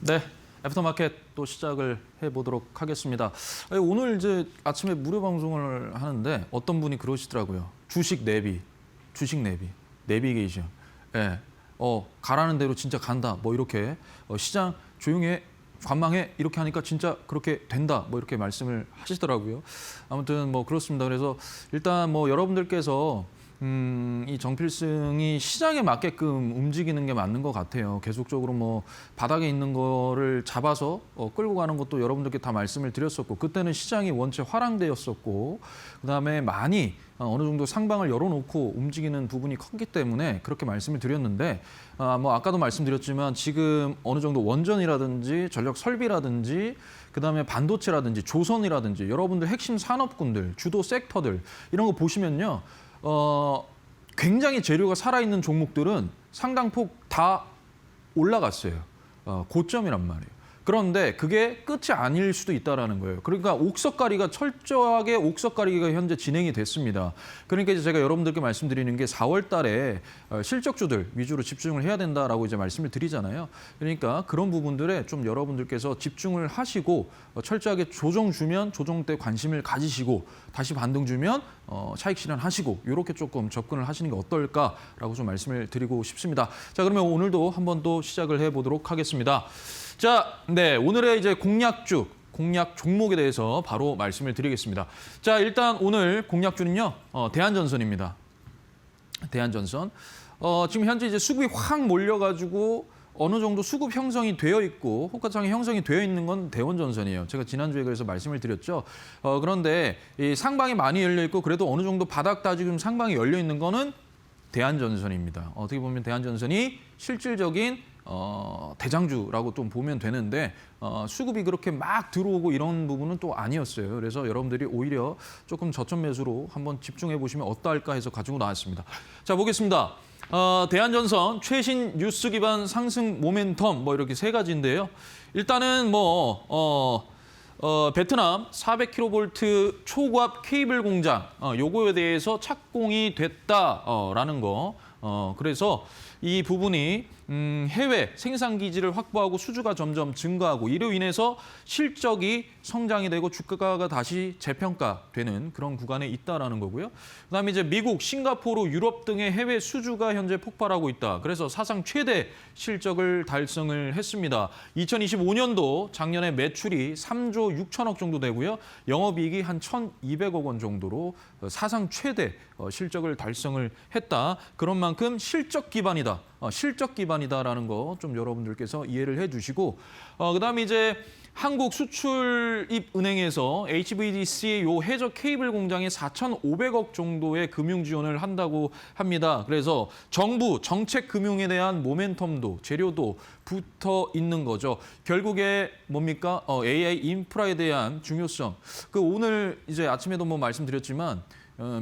네, 애프터마켓 또 시작을 해보도록 하겠습니다. 오늘 이제 아침에 무료 방송을 하는데 어떤 분이 그러시더라고요. 주식 내비게이션. 예, 가라는 대로 진짜 간다. 뭐 이렇게 시장 조용해. 관망해 이렇게 하니까 진짜 그렇게 된다 뭐 이렇게 말씀을 하시더라고요. 아무튼 뭐 그렇습니다. 그래서 일단 뭐 여러분들께서 이 정필승이 시장에 맞게끔 움직이는 게 맞는 것 같아요. 계속적으로 뭐 바닥에 있는 거를 잡아서 끌고 가는 것도 여러분들께 다 말씀을 드렸었고 그때는 시장이 원체 화랑대였었고 그다음에 많이 어느 정도 상방을 열어놓고 움직이는 부분이 컸기 때문에 그렇게 말씀을 드렸는데 뭐 아까도 말씀드렸지만 지금 어느 정도 원전이라든지 전력 설비라든지 그다음에 반도체라든지 조선이라든지 여러분들 핵심 산업군들 주도 섹터들 이런 거 보시면요. 굉장히 재료가 살아있는 종목들은 상당폭 다 올라갔어요. 고점이란 말이에요. 그런데 그게 끝이 아닐 수도 있다는 거예요. 그러니까 철저하게 옥석가리기가 현재 진행이 됐습니다. 그러니까 이제 제가 여러분들께 말씀드리는 게 4월 달에 실적주들 위주로 집중을 해야 된다라고 이제 말씀을 드리잖아요. 그러니까 그런 부분들에 좀 여러분들께서 집중을 하시고 철저하게 조정 주면 조정 때 관심을 가지시고 다시 반등 주면 차익 실현하시고 이렇게 조금 접근을 하시는 게 어떨까라고 좀 말씀을 드리고 싶습니다. 자, 그러면 오늘도 한번 또 시작을 해보도록 하겠습니다. 자, 네, 오늘의 이제 공략 종목에 대해서 바로 말씀을 드리겠습니다. 자, 일단 오늘 공략주는요, 대한전선입니다. 대한전선. 지금 현재 이제 수급이 확 몰려가지고 어느 정도 수급 형성이 되어 있고 호가창이 형성이 되어 있는 건 대원전선이에요. 제가 지난주에 그래서 말씀을 드렸죠. 그런데 이 상방이 많이 열려 있고 그래도 어느 정도 바닥 따지고 상방이 열려 있는 거는 대한전선입니다. 어떻게 보면 대한전선이 실질적인 대장주라고 좀 보면 되는데 수급이 그렇게 막 들어오고 이런 부분은 또 아니었어요. 그래서 여러분들이 오히려 조금 저점 매수로 한번 집중해 보시면 어떨까 해서 가지고 나왔습니다. 자, 보겠습니다. 대한전선 최신 뉴스 기반 상승 모멘텀 뭐 이렇게 세 가지인데요. 일단은 베트남 400kV 초고압 케이블 공장 요거에 대해서 착공이 됐다라는 거 그래서 이 부분이 해외 생산 기지를 확보하고 수주가 점점 증가하고 이로 인해서 실적이 성장이 되고 주가가 다시 재평가되는 그런 구간에 있다라는 거고요. 그다음에 이제 미국, 싱가포르, 유럽 등의 해외 수주가 현재 폭발하고 있다. 그래서 사상 최대 실적을 달성을 했습니다. 2025년도 작년에 매출이 3조 6천억 정도 되고요. 영업이익이 한 1,200억 원 정도로 사상 최대 실적을 달성을 했다. 그런 만큼 실적 기반이다. 실적 기반이다라는 거 좀 여러분들께서 이해를 해주시고 그다음에 이제 한국수출입은행에서 HVDC 요 해저 케이블 공장에 4,500억 정도의 금융 지원을 한다고 합니다. 그래서 정부 정책 금융에 대한 모멘텀도 재료도 붙어 있는 거죠. 결국에 뭡니까? AI 인프라에 대한 중요성. 오늘 이제 아침에도 뭐 말씀드렸지만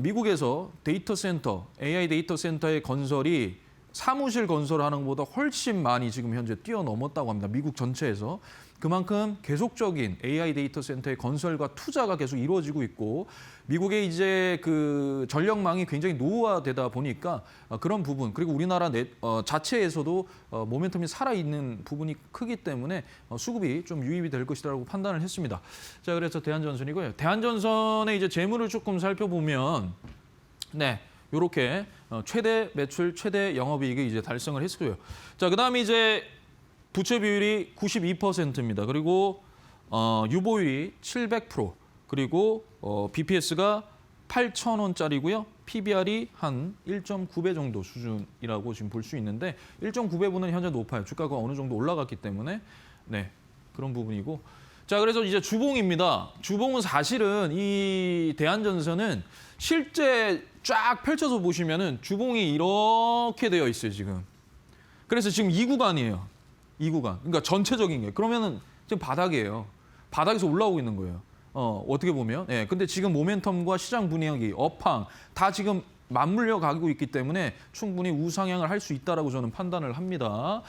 미국에서 데이터 센터, AI 데이터 센터의 건설이 사무실 건설하는 것보다 훨씬 많이 지금 현재 뛰어넘었다고 합니다. 미국 전체에서. 그만큼 계속적인 AI 데이터 센터의 건설과 투자가 계속 이루어지고 있고 미국의 이제 그 전력망이 굉장히 노후화되다 보니까 그런 부분 그리고 우리나라 자체에서도 모멘텀이 살아있는 부분이 크기 때문에 수급이 좀 유입이 될 것이라고 판단을 했습니다. 자, 그래서 대한전선이고요. 대한전선의 이제 재무를 조금 살펴보면 네. 요렇게 최대 매출, 최대 영업이익을 이제 달성을 했고요. 자, 그다음에 이제 부채 비율이 92%입니다. 그리고 유보율이 700%, 그리고 BPS가 8,000원짜리고요. PBR이 한 1.9배 정도 수준이라고 지금 볼 수 있는데 1.9배보다는 현재 높아요. 주가가 어느 정도 올라갔기 때문에 네, 그런 부분이고. 자, 그래서 이제 주봉입니다. 주봉은 사실은 이 대한전선은 실제 쫙 펼쳐서 보시면은 주봉이 이렇게 되어 있어요, 지금. 그래서 지금 이 구간이에요. 이 구간. 그러니까 전체적인 게. 그러면은 지금 바닥이에요. 바닥에서 올라오고 있는 거예요. 어떻게 보면. 예. 근데 지금 모멘텀과 시장 분위기, 업황 다 지금 맞물려 가고 있기 때문에 충분히 우상향을 할 수 있다라고 저는 판단을 합니다.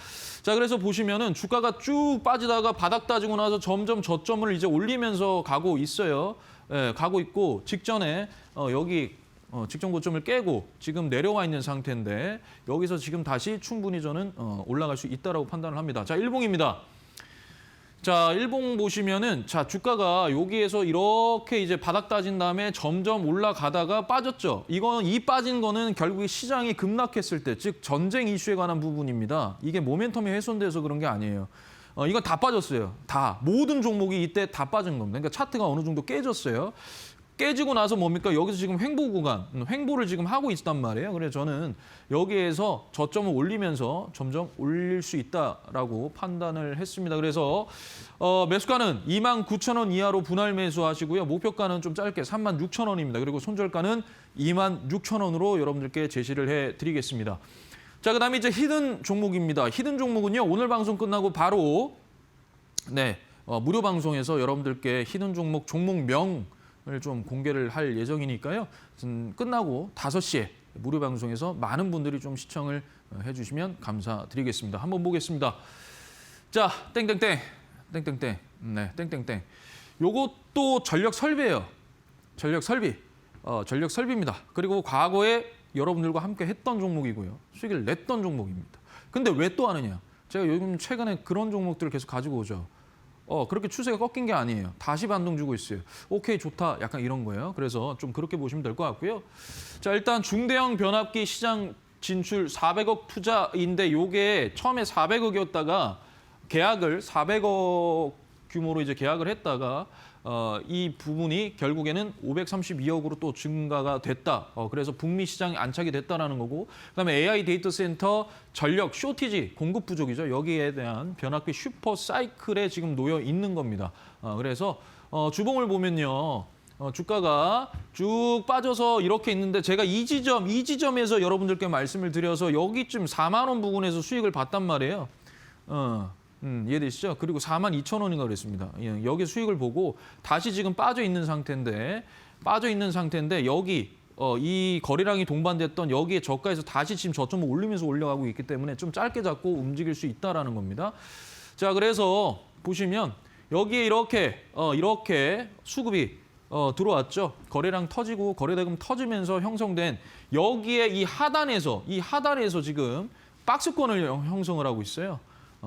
자, 그래서 보시면은 주가가 쭉 빠지다가 바닥 따지고 나서 점점 저점을 이제 올리면서 가고 있어요. 예, 가고 있고 직전에 여기 직전 고점을 깨고 지금 내려와 있는 상태인데 여기서 지금 다시 충분히 저는 올라갈 수 있다라고 판단을 합니다. 자, 일봉입니다. 자, 일봉 보시면은 자, 주가가 여기에서 이렇게 이제 바닥 따진 다음에 점점 올라가다가 빠졌죠. 이 빠진 거는 결국에 시장이 급락했을 때, 즉 전쟁 이슈에 관한 부분입니다. 이게 모멘텀이 훼손돼서 그런 게 아니에요. 이건 다 빠졌어요. 다 모든 종목이 이때 다 빠진 겁니다. 그러니까 차트가 어느 정도 깨졌어요. 깨지고 나서 뭡니까? 여기서 지금 횡보 구간, 횡보를 지금 하고 있단 말이에요. 그래서 저는 여기에서 저점을 올리면서 점점 올릴 수 있다라고 판단을 했습니다. 그래서 매수가는 29,000원 이하로 분할 매수하시고요. 목표가는 좀 짧게 36,000원입니다. 그리고 손절가는 26,000원으로 여러분들께 제시를 해드리겠습니다. 자, 그다음에 이제 히든 종목입니다. 히든 종목은요. 오늘 방송 끝나고 바로 무료 방송에서 여러분들께 히든 종목명 을 좀 공개를 할 예정이니까요. 끝나고 5시에 무료 방송에서 많은 분들이 좀 시청을 해주시면 감사드리겠습니다. 한번 보겠습니다. 자, 땡땡땡. 네, 땡땡땡. 요것도 전력 설비예요. 전력 설비입니다. 그리고 과거에 여러분들과 함께 했던 종목이고요. 수익을 냈던 종목입니다. 근데 왜 또 하느냐? 제가 요즘 최근에 그런 종목들을 계속 가지고 오죠. 그렇게 추세가 꺾인 게 아니에요. 다시 반동 주고 있어요. 오케이, 좋다. 약간 이런 거예요. 그래서 좀 그렇게 보시면 될 것 같고요. 자, 일단 중대형 변압기 시장 진출 400억 투자인데 요게 처음에 400억이었다가 계약을 400억 규모로 이제 계약을 했다가 이 부분이 결국에는 532억으로 또 증가가 됐다. 그래서 북미 시장에 안착이 됐다라는 거고, 그다음에 AI 데이터 센터 전력 쇼티지 공급 부족이죠. 여기에 대한 변압기 슈퍼 사이클에 지금 놓여 있는 겁니다. 그래서 주봉을 보면요. 주가가 쭉 빠져서 이렇게 있는데 제가 이 지점에서 여러분들께 말씀을 드려서 여기쯤 4만 원 부근에서 수익을 봤단 말이에요. 이해되시죠? 그리고 42,000원인가 그랬습니다. 여기 수익을 보고 다시 지금 빠져 있는 상태인데 여기 이 거래량이 동반됐던 여기에 저가에서 다시 지금 저점을 올리면서 올라가고 있기 때문에 좀 짧게 잡고 움직일 수 있다라는 겁니다. 자, 그래서 보시면 여기에 이렇게 수급이 들어왔죠. 거래량 터지고 거래대금 터지면서 형성된 여기에 이 하단에서 지금 박스권을 형성을 하고 있어요.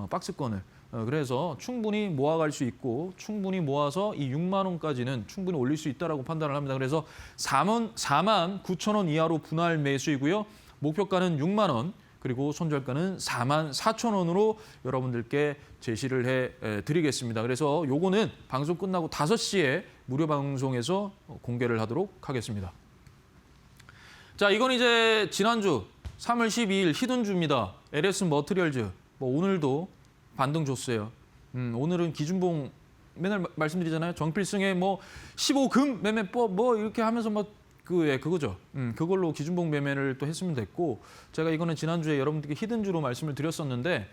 박스권을. 그래서 충분히 모아갈 수 있고 충분히 모아서 이 6만 원까지는 충분히 올릴 수 있다라고 판단을 합니다. 그래서 4만 9천 원 이하로 분할 매수이고요. 목표가는 6만 원. 그리고 손절가는 4만 4천 원으로 여러분들께 제시를 해드리겠습니다. 그래서 요거는 방송 끝나고 5시에 무료 방송에서 공개를 하도록 하겠습니다. 자, 이건 이제 지난주 3월 12일 히든주입니다. LS 머티리얼즈. 오늘도 반등 줬어요. 오늘은 기준봉 맨날 말씀드리잖아요. 정필승의 15금 매매법 이렇게 하면서 그거죠. 그걸로 기준봉 매매를 또 했으면 됐고 제가 이거는 지난주에 여러분들께 히든주로 말씀을 드렸었는데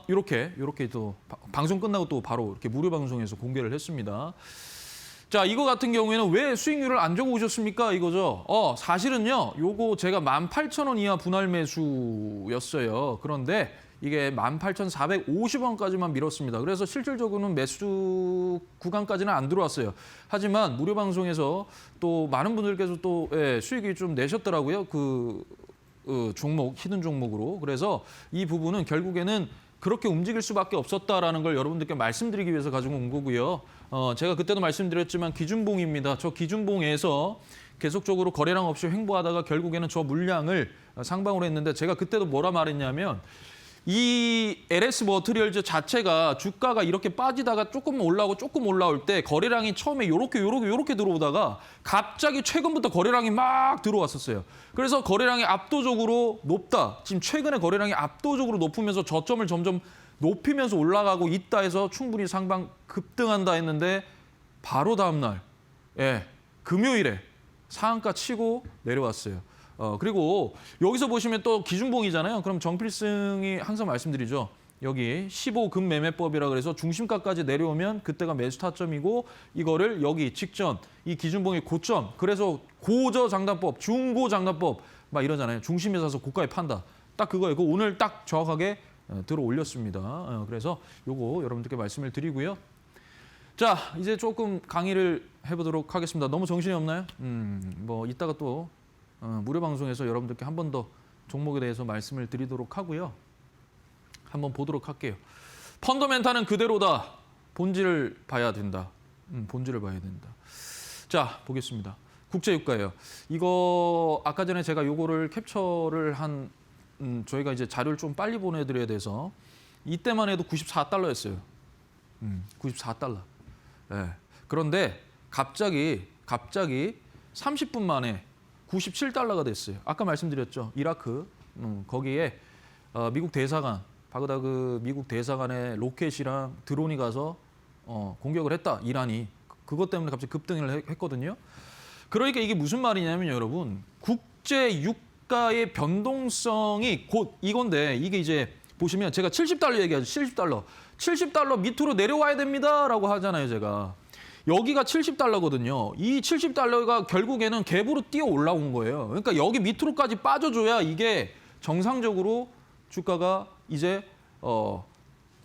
이렇게 또 방송 끝나고 또 바로 이렇게 무료 방송에서 공개를 했습니다. 자, 이거 같은 경우에는 왜 수익률을 안 적어 오셨습니까? 이거죠. 사실은요. 요거 제가 18,000원 이하 분할 매수였어요. 그런데 이게 18,450원까지만 밀었습니다. 그래서 실질적으로는 매수 구간까지는 안 들어왔어요. 하지만 무료 방송에서 또 많은 분들께서 또 수익이 좀 내셨더라고요. 종목, 히든 종목으로. 그래서 이 부분은 결국에는 그렇게 움직일 수밖에 없었다라는 걸 여러분들께 말씀드리기 위해서 가지고 온 거고요. 제가 그때도 말씀드렸지만 기준봉입니다. 저 기준봉에서 계속적으로 거래량 없이 횡보하다가 결국에는 저 물량을 상방으로 했는데 제가 그때도 뭐라 말했냐면 이 LS 머티리얼즈 자체가 주가가 이렇게 빠지다가 조금 올라오고 조금 올라올 때 거래량이 처음에 요렇게 들어오다가 갑자기 최근부터 거래량이 막 들어왔었어요. 그래서 거래량이 압도적으로 높다. 지금 최근에 거래량이 압도적으로 높으면서 저점을 점점 높이면서 올라가고 있다 해서 충분히 상방 급등한다 했는데 바로 다음 날 금요일에 상한가 치고 내려왔어요. 그리고 여기서 보시면 또 기준봉이잖아요. 그럼 정필승이 항상 말씀드리죠. 여기 15금 매매법이라 그래서 중심가까지 내려오면 그때가 매수 타점이고 이거를 여기 직전 이 기준봉의 고점 그래서 고저 장단법, 중고 장단법 막 이러잖아요. 중심에 사서 고가에 판다. 딱 그거예요. 그 오늘 딱 정확하게 들어 올렸습니다. 그래서 요거 여러분들께 말씀을 드리고요. 자, 이제 조금 강의를 해보도록 하겠습니다. 너무 정신이 없나요? 이따가 또 무료 방송에서 여러분들께 한 번 더 종목에 대해서 말씀을 드리도록 하고요. 한번 보도록 할게요. 펀더멘탈은 그대로다. 본질을 봐야 된다. 본질을 봐야 된다. 자, 보겠습니다. 국제유가예요. 이거 아까 전에 제가 요거를 캡처를 한 저희가 이제 자료를 좀 빨리 보내드려야 돼서 이때만 해도 94달러였어요. 94달러. 그런데 갑자기 30분 만에 97달러가 됐어요. 아까 말씀드렸죠. 이라크 거기에 미국 대사관 바그다드 미국 대사관의 로켓이랑 드론이 가서 공격을 했다. 이란이. 그것 때문에 갑자기 급등을 했거든요. 그러니까 이게 무슨 말이냐면 여러분 국제 유가의 변동성이 곧 이건데 이게 이제 보시면 제가 70달러 얘기하죠. 70달러 밑으로 내려와야 됩니다라고 하잖아요. 제가. 여기가 70달러거든요. 이 70달러가 결국에는 갭으로 뛰어 올라온 거예요. 그러니까 여기 밑으로까지 빠져줘야 이게 정상적으로 주가가 이제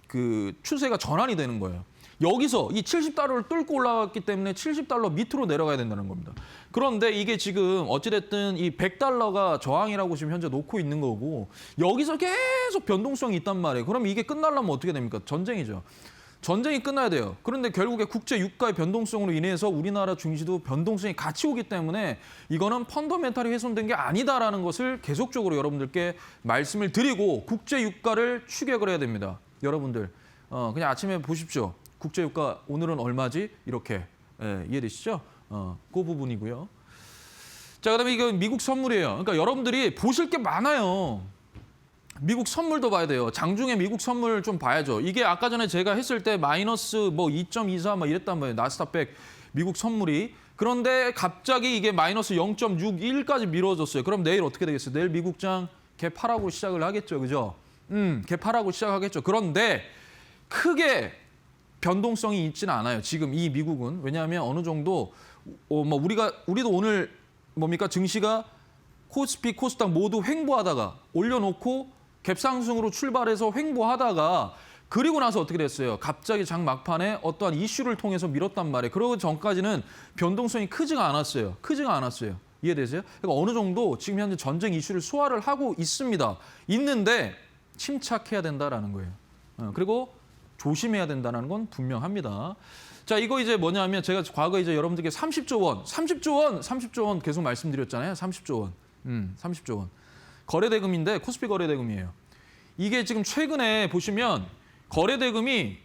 그 추세가 전환이 되는 거예요. 여기서 이 70달러를 뚫고 올라갔기 때문에 70달러 밑으로 내려가야 된다는 겁니다. 그런데 이게 지금 어찌됐든 이 100달러가 저항이라고 지금 현재 놓고 있는 거고 여기서 계속 변동성이 있단 말이에요. 그럼 이게 끝나려면 어떻게 됩니까? 전쟁이죠. 전쟁이 끝나야 돼요. 그런데 결국에 국제 유가의 변동성으로 인해서 우리나라 증시도 변동성이 같이 오기 때문에 이거는 펀더멘탈이 훼손된 게 아니다라는 것을 계속적으로 여러분들께 말씀을 드리고 국제 유가를 추격을 해야 됩니다. 여러분들 그냥 아침에 보십시오. 국제 유가 오늘은 얼마지? 이렇게 이해되시죠? 그 부분이고요. 자, 그다음에 이건 미국 선물이에요. 그러니까 여러분들이 보실 게 많아요. 미국 선물도 봐야 돼요. 장중에 미국 선물 좀 봐야죠. 이게 아까 전에 제가 했을 때 마이너스 2.24 막 이랬단 말이에요. 나스닥100 미국 선물이. 그런데 갑자기 이게 마이너스 0.61까지 미뤄졌어요. 그럼 내일 어떻게 되겠어요? 내일 미국장 개파라고 시작을 하겠죠. 그죠? 개파라고 시작하겠죠. 그런데 크게 변동성이 있지는 않아요. 지금 이 미국은. 왜냐하면 어느 정도 우리도 오늘 뭡니까? 증시가 코스피, 코스닥 모두 횡보하다가 올려놓고 갭상승으로 출발해서 횡보하다가 그리고 나서 어떻게 됐어요? 갑자기 장 막판에 어떠한 이슈를 통해서 밀었단 말이에요. 그러고 전까지는 변동성이 크지가 않았어요. 크지가 않았어요. 이해되세요? 그러니까 어느 정도 지금 현재 전쟁 이슈를 소화를 하고 있습니다. 있는데 침착해야 된다라는 거예요. 그리고 조심해야 된다는 건 분명합니다. 자, 이거 이제 뭐냐면 제가 과거 이제 여러분들께 30조 원 계속 말씀드렸잖아요. 30조 원. 30조 원. 거래대금인데 코스피 거래대금이에요. 이게 지금 최근에 보시면 거래대금이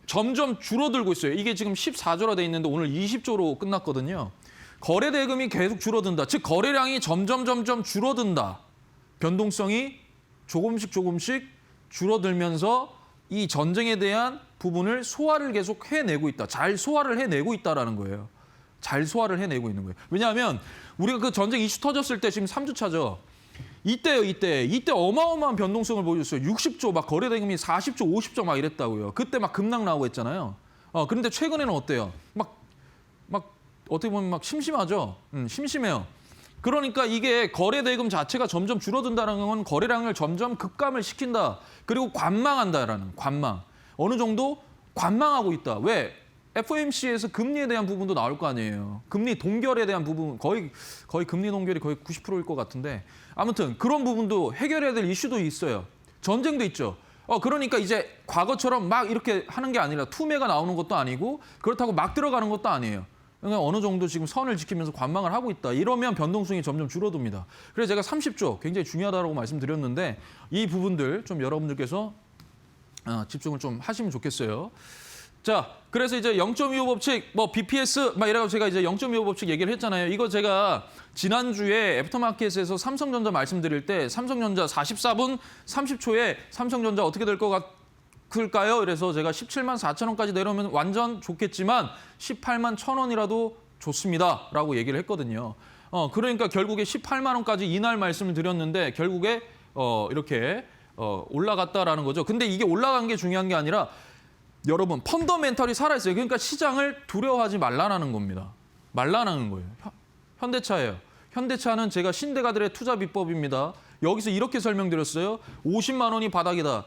점점 줄어들고 있어요. 이게 지금 14조라 돼 있는데 오늘 20조로 끝났거든요. 거래대금이 계속 줄어든다. 즉 거래량이 점점 줄어든다. 변동성이 조금씩 줄어들면서 이 전쟁에 대한 부분을 소화를 계속 해내고 있다. 잘 소화를 해내고 있다라는 거예요. 잘 소화를 해내고 있는 거예요. 왜냐하면 우리가 그 전쟁 이슈 터졌을 때 지금 3주차죠. 이때요, 이때 어마어마한 변동성을 보여줬어요. 60조, 막 거래대금이 40조, 50조 막 이랬다고요. 그때 막 급락 나오고 했잖아요. 그런데 최근에는 어때요? 막 어떻게 보면 막 심심하죠. 심심해요. 그러니까 이게 거래대금 자체가 점점 줄어든다는 건 거래량을 점점 급감을 시킨다. 그리고 관망한다라는 관망. 어느 정도 관망하고 있다. 왜? FOMC에서 금리에 대한 부분도 나올 거 아니에요. 금리 동결에 대한 부분 거의 금리 동결이 거의 90%일 것 같은데 아무튼 그런 부분도 해결해야 될 이슈도 있어요. 전쟁도 있죠. 그러니까 이제 과거처럼 막 이렇게 하는 게 아니라 투매가 나오는 것도 아니고 그렇다고 막 들어가는 것도 아니에요. 그러니까 어느 정도 지금 선을 지키면서 관망을 하고 있다. 이러면 변동성이 점점 줄어듭니다. 그래서 제가 30조 굉장히 중요하다고 말씀드렸는데 이 부분들 좀 여러분들께서 집중을 좀 하시면 좋겠어요. 자, 그래서 이제 0.25 법칙, 뭐 BPS 막 이래가지고 제가 이제 0.25 법칙 얘기를 했잖아요. 이거 제가 지난주에 애프터마켓에서 삼성전자 말씀드릴 때 삼성전자 44분 30초에 삼성전자 어떻게 될 것 같을까요? 그래서 제가 17만 4천 원까지 내려오면 완전 좋겠지만 18만 1천 원이라도 좋습니다라고 얘기를 했거든요. 그러니까 결국에 18만 원까지 이날 말씀을 드렸는데 결국에 이렇게 올라갔다라는 거죠. 근데 이게 올라간 게 중요한 게 아니라 여러분 펀더멘털이 살아있어요. 그러니까 시장을 두려워하지 말라는 겁니다. 말라는 거예요. 현대차예요. 현대차는 제가 신대가들의 투자 비법입니다. 여기서 이렇게 설명드렸어요. 50만 원이 바닥이다.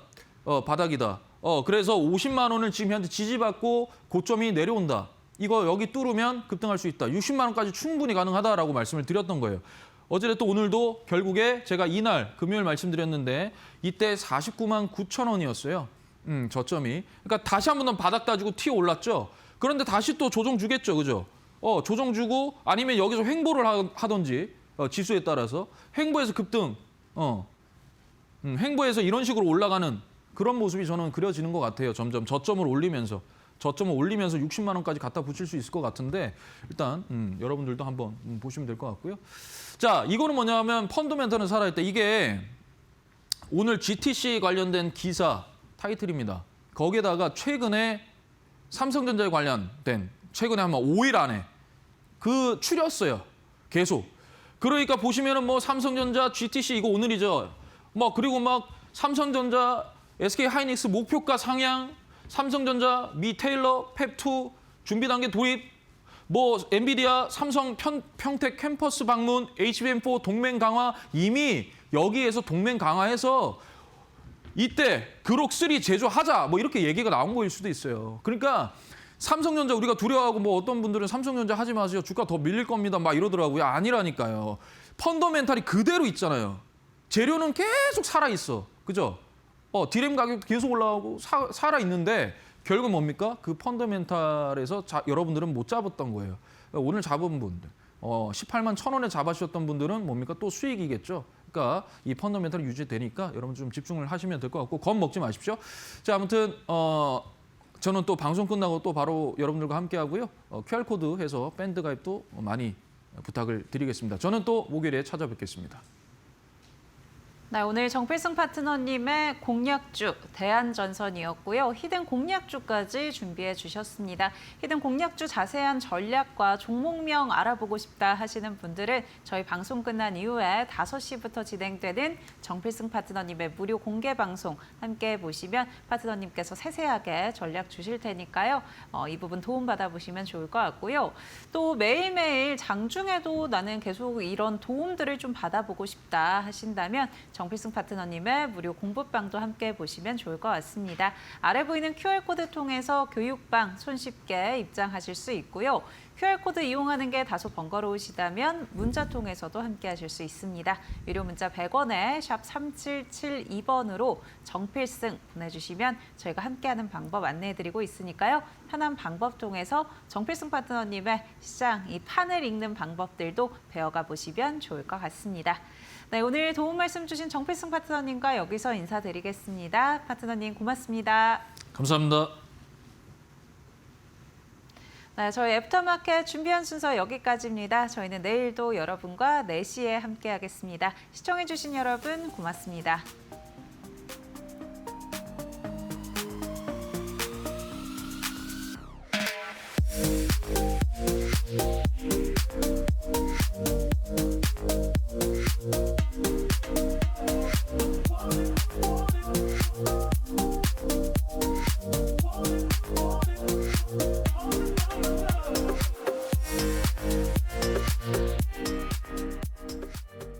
바닥이다. 그래서 50만 원을 지금 현재 지지받고 고점이 내려온다. 이거 여기 뚫으면 급등할 수 있다. 60만 원까지 충분히 가능하다라고 말씀을 드렸던 거예요. 어제도 오늘도 결국에 제가 이날 금요일 말씀드렸는데 이때 49만 9천 원이었어요. 저점이. 그러니까 다시 한 번 더 바닥 따지고 튀어 올랐죠. 그런데 다시 또 조정 주겠죠. 그죠? 조정 주고 아니면 여기서 횡보를 하든지 지수에 따라서 횡보해서 급등. 횡보해서 이런 식으로 올라가는 그런 모습이 저는 그려지는 것 같아요. 점점 저점을 올리면서 60만 원까지 갖다 붙일 수 있을 것 같은데 일단 여러분들도 한번 보시면 될 것 같고요. 자, 이거는 뭐냐면 펀더멘털은 살아있다. 이게 오늘 GTC 관련된 기사 타이틀입니다. 거기에다가 최근에 삼성전자에 관련된 최근에 아마 5일 안에 그 추렸어요. 계속. 그러니까 보시면은 뭐 삼성전자, GTC 이거 오늘이죠. 그리고 막 삼성전자, SK하이닉스 목표가 상향, 삼성전자, 미 테일러, 펩2 준비 단계 돌입, 엔비디아, 삼성 평택 캠퍼스 방문, HBM4 동맹 강화 이미 여기에서 동맹 강화해서 이때 그록3 제조하자 이렇게 얘기가 나온 거일 수도 있어요. 그러니까 삼성전자 우리가 두려워하고 어떤 분들은 삼성전자 하지 마세요. 주가 더 밀릴 겁니다. 막 이러더라고요. 아니라니까요. 펀더멘탈이 그대로 있잖아요. 재료는 계속 살아있어. 그죠? 디램 가격도 계속 올라가고 살아있는데 결국 뭡니까? 그 펀더멘탈에서 여러분들은 못 잡았던 거예요. 그러니까 오늘 잡은 분들, 18만 1천 원에 잡으셨던 분들은 뭡니까? 또 수익이겠죠. 그러니까 이 펀더멘털이 유지되니까 여러분 좀 집중을 하시면 될 것 같고 겁먹지 마십시오. 자, 아무튼 저는 또 방송 끝나고 또 바로 여러분들과 함께 하고요. QR코드 해서 밴드 가입도 많이 부탁을 드리겠습니다. 저는 또 목요일에 찾아뵙겠습니다. 네, 오늘 정필승 파트너님의 공략주 대한전선이었고요. 히든 공략주까지 준비해 주셨습니다. 히든 공략주 자세한 전략과 종목명 알아보고 싶다 하시는 분들은 저희 방송 끝난 이후에 5시부터 진행되는 정필승 파트너님의 무료 공개 방송 함께 보시면 파트너님께서 세세하게 전략 주실 테니까요. 이 부분 도움받아 보시면 좋을 것 같고요. 또 매일매일 장중에도 나는 계속 이런 도움들을 좀 받아보고 싶다 하신다면 정필승 파트너님의 무료 공부방도 함께 보시면 좋을 것 같습니다. 아래 보이는 QR코드 통해서 교육방 손쉽게 입장하실 수 있고요. QR코드 이용하는 게 다소 번거로우시다면 문자 통해서도 함께 하실 수 있습니다. 유료 문자 100원에 샵 3772번으로 정필승 보내주시면 저희가 함께하는 방법 안내해드리고 있으니까요. 편한 방법 통해서 정필승 파트너님의 시장, 이 판을 읽는 방법들도 배워가 보시면 좋을 것 같습니다. 네, 오늘 도움 말씀 주신 정필승 파트너님과 여기서 인사드리겠습니다. 파트너님 고맙습니다. 감사합니다. 네, 저희 애프터마켓 준비한 순서 여기까지입니다. 저희는 내일도 여러분과 4시에 함께하겠습니다. 시청해주신 여러분 고맙습니다.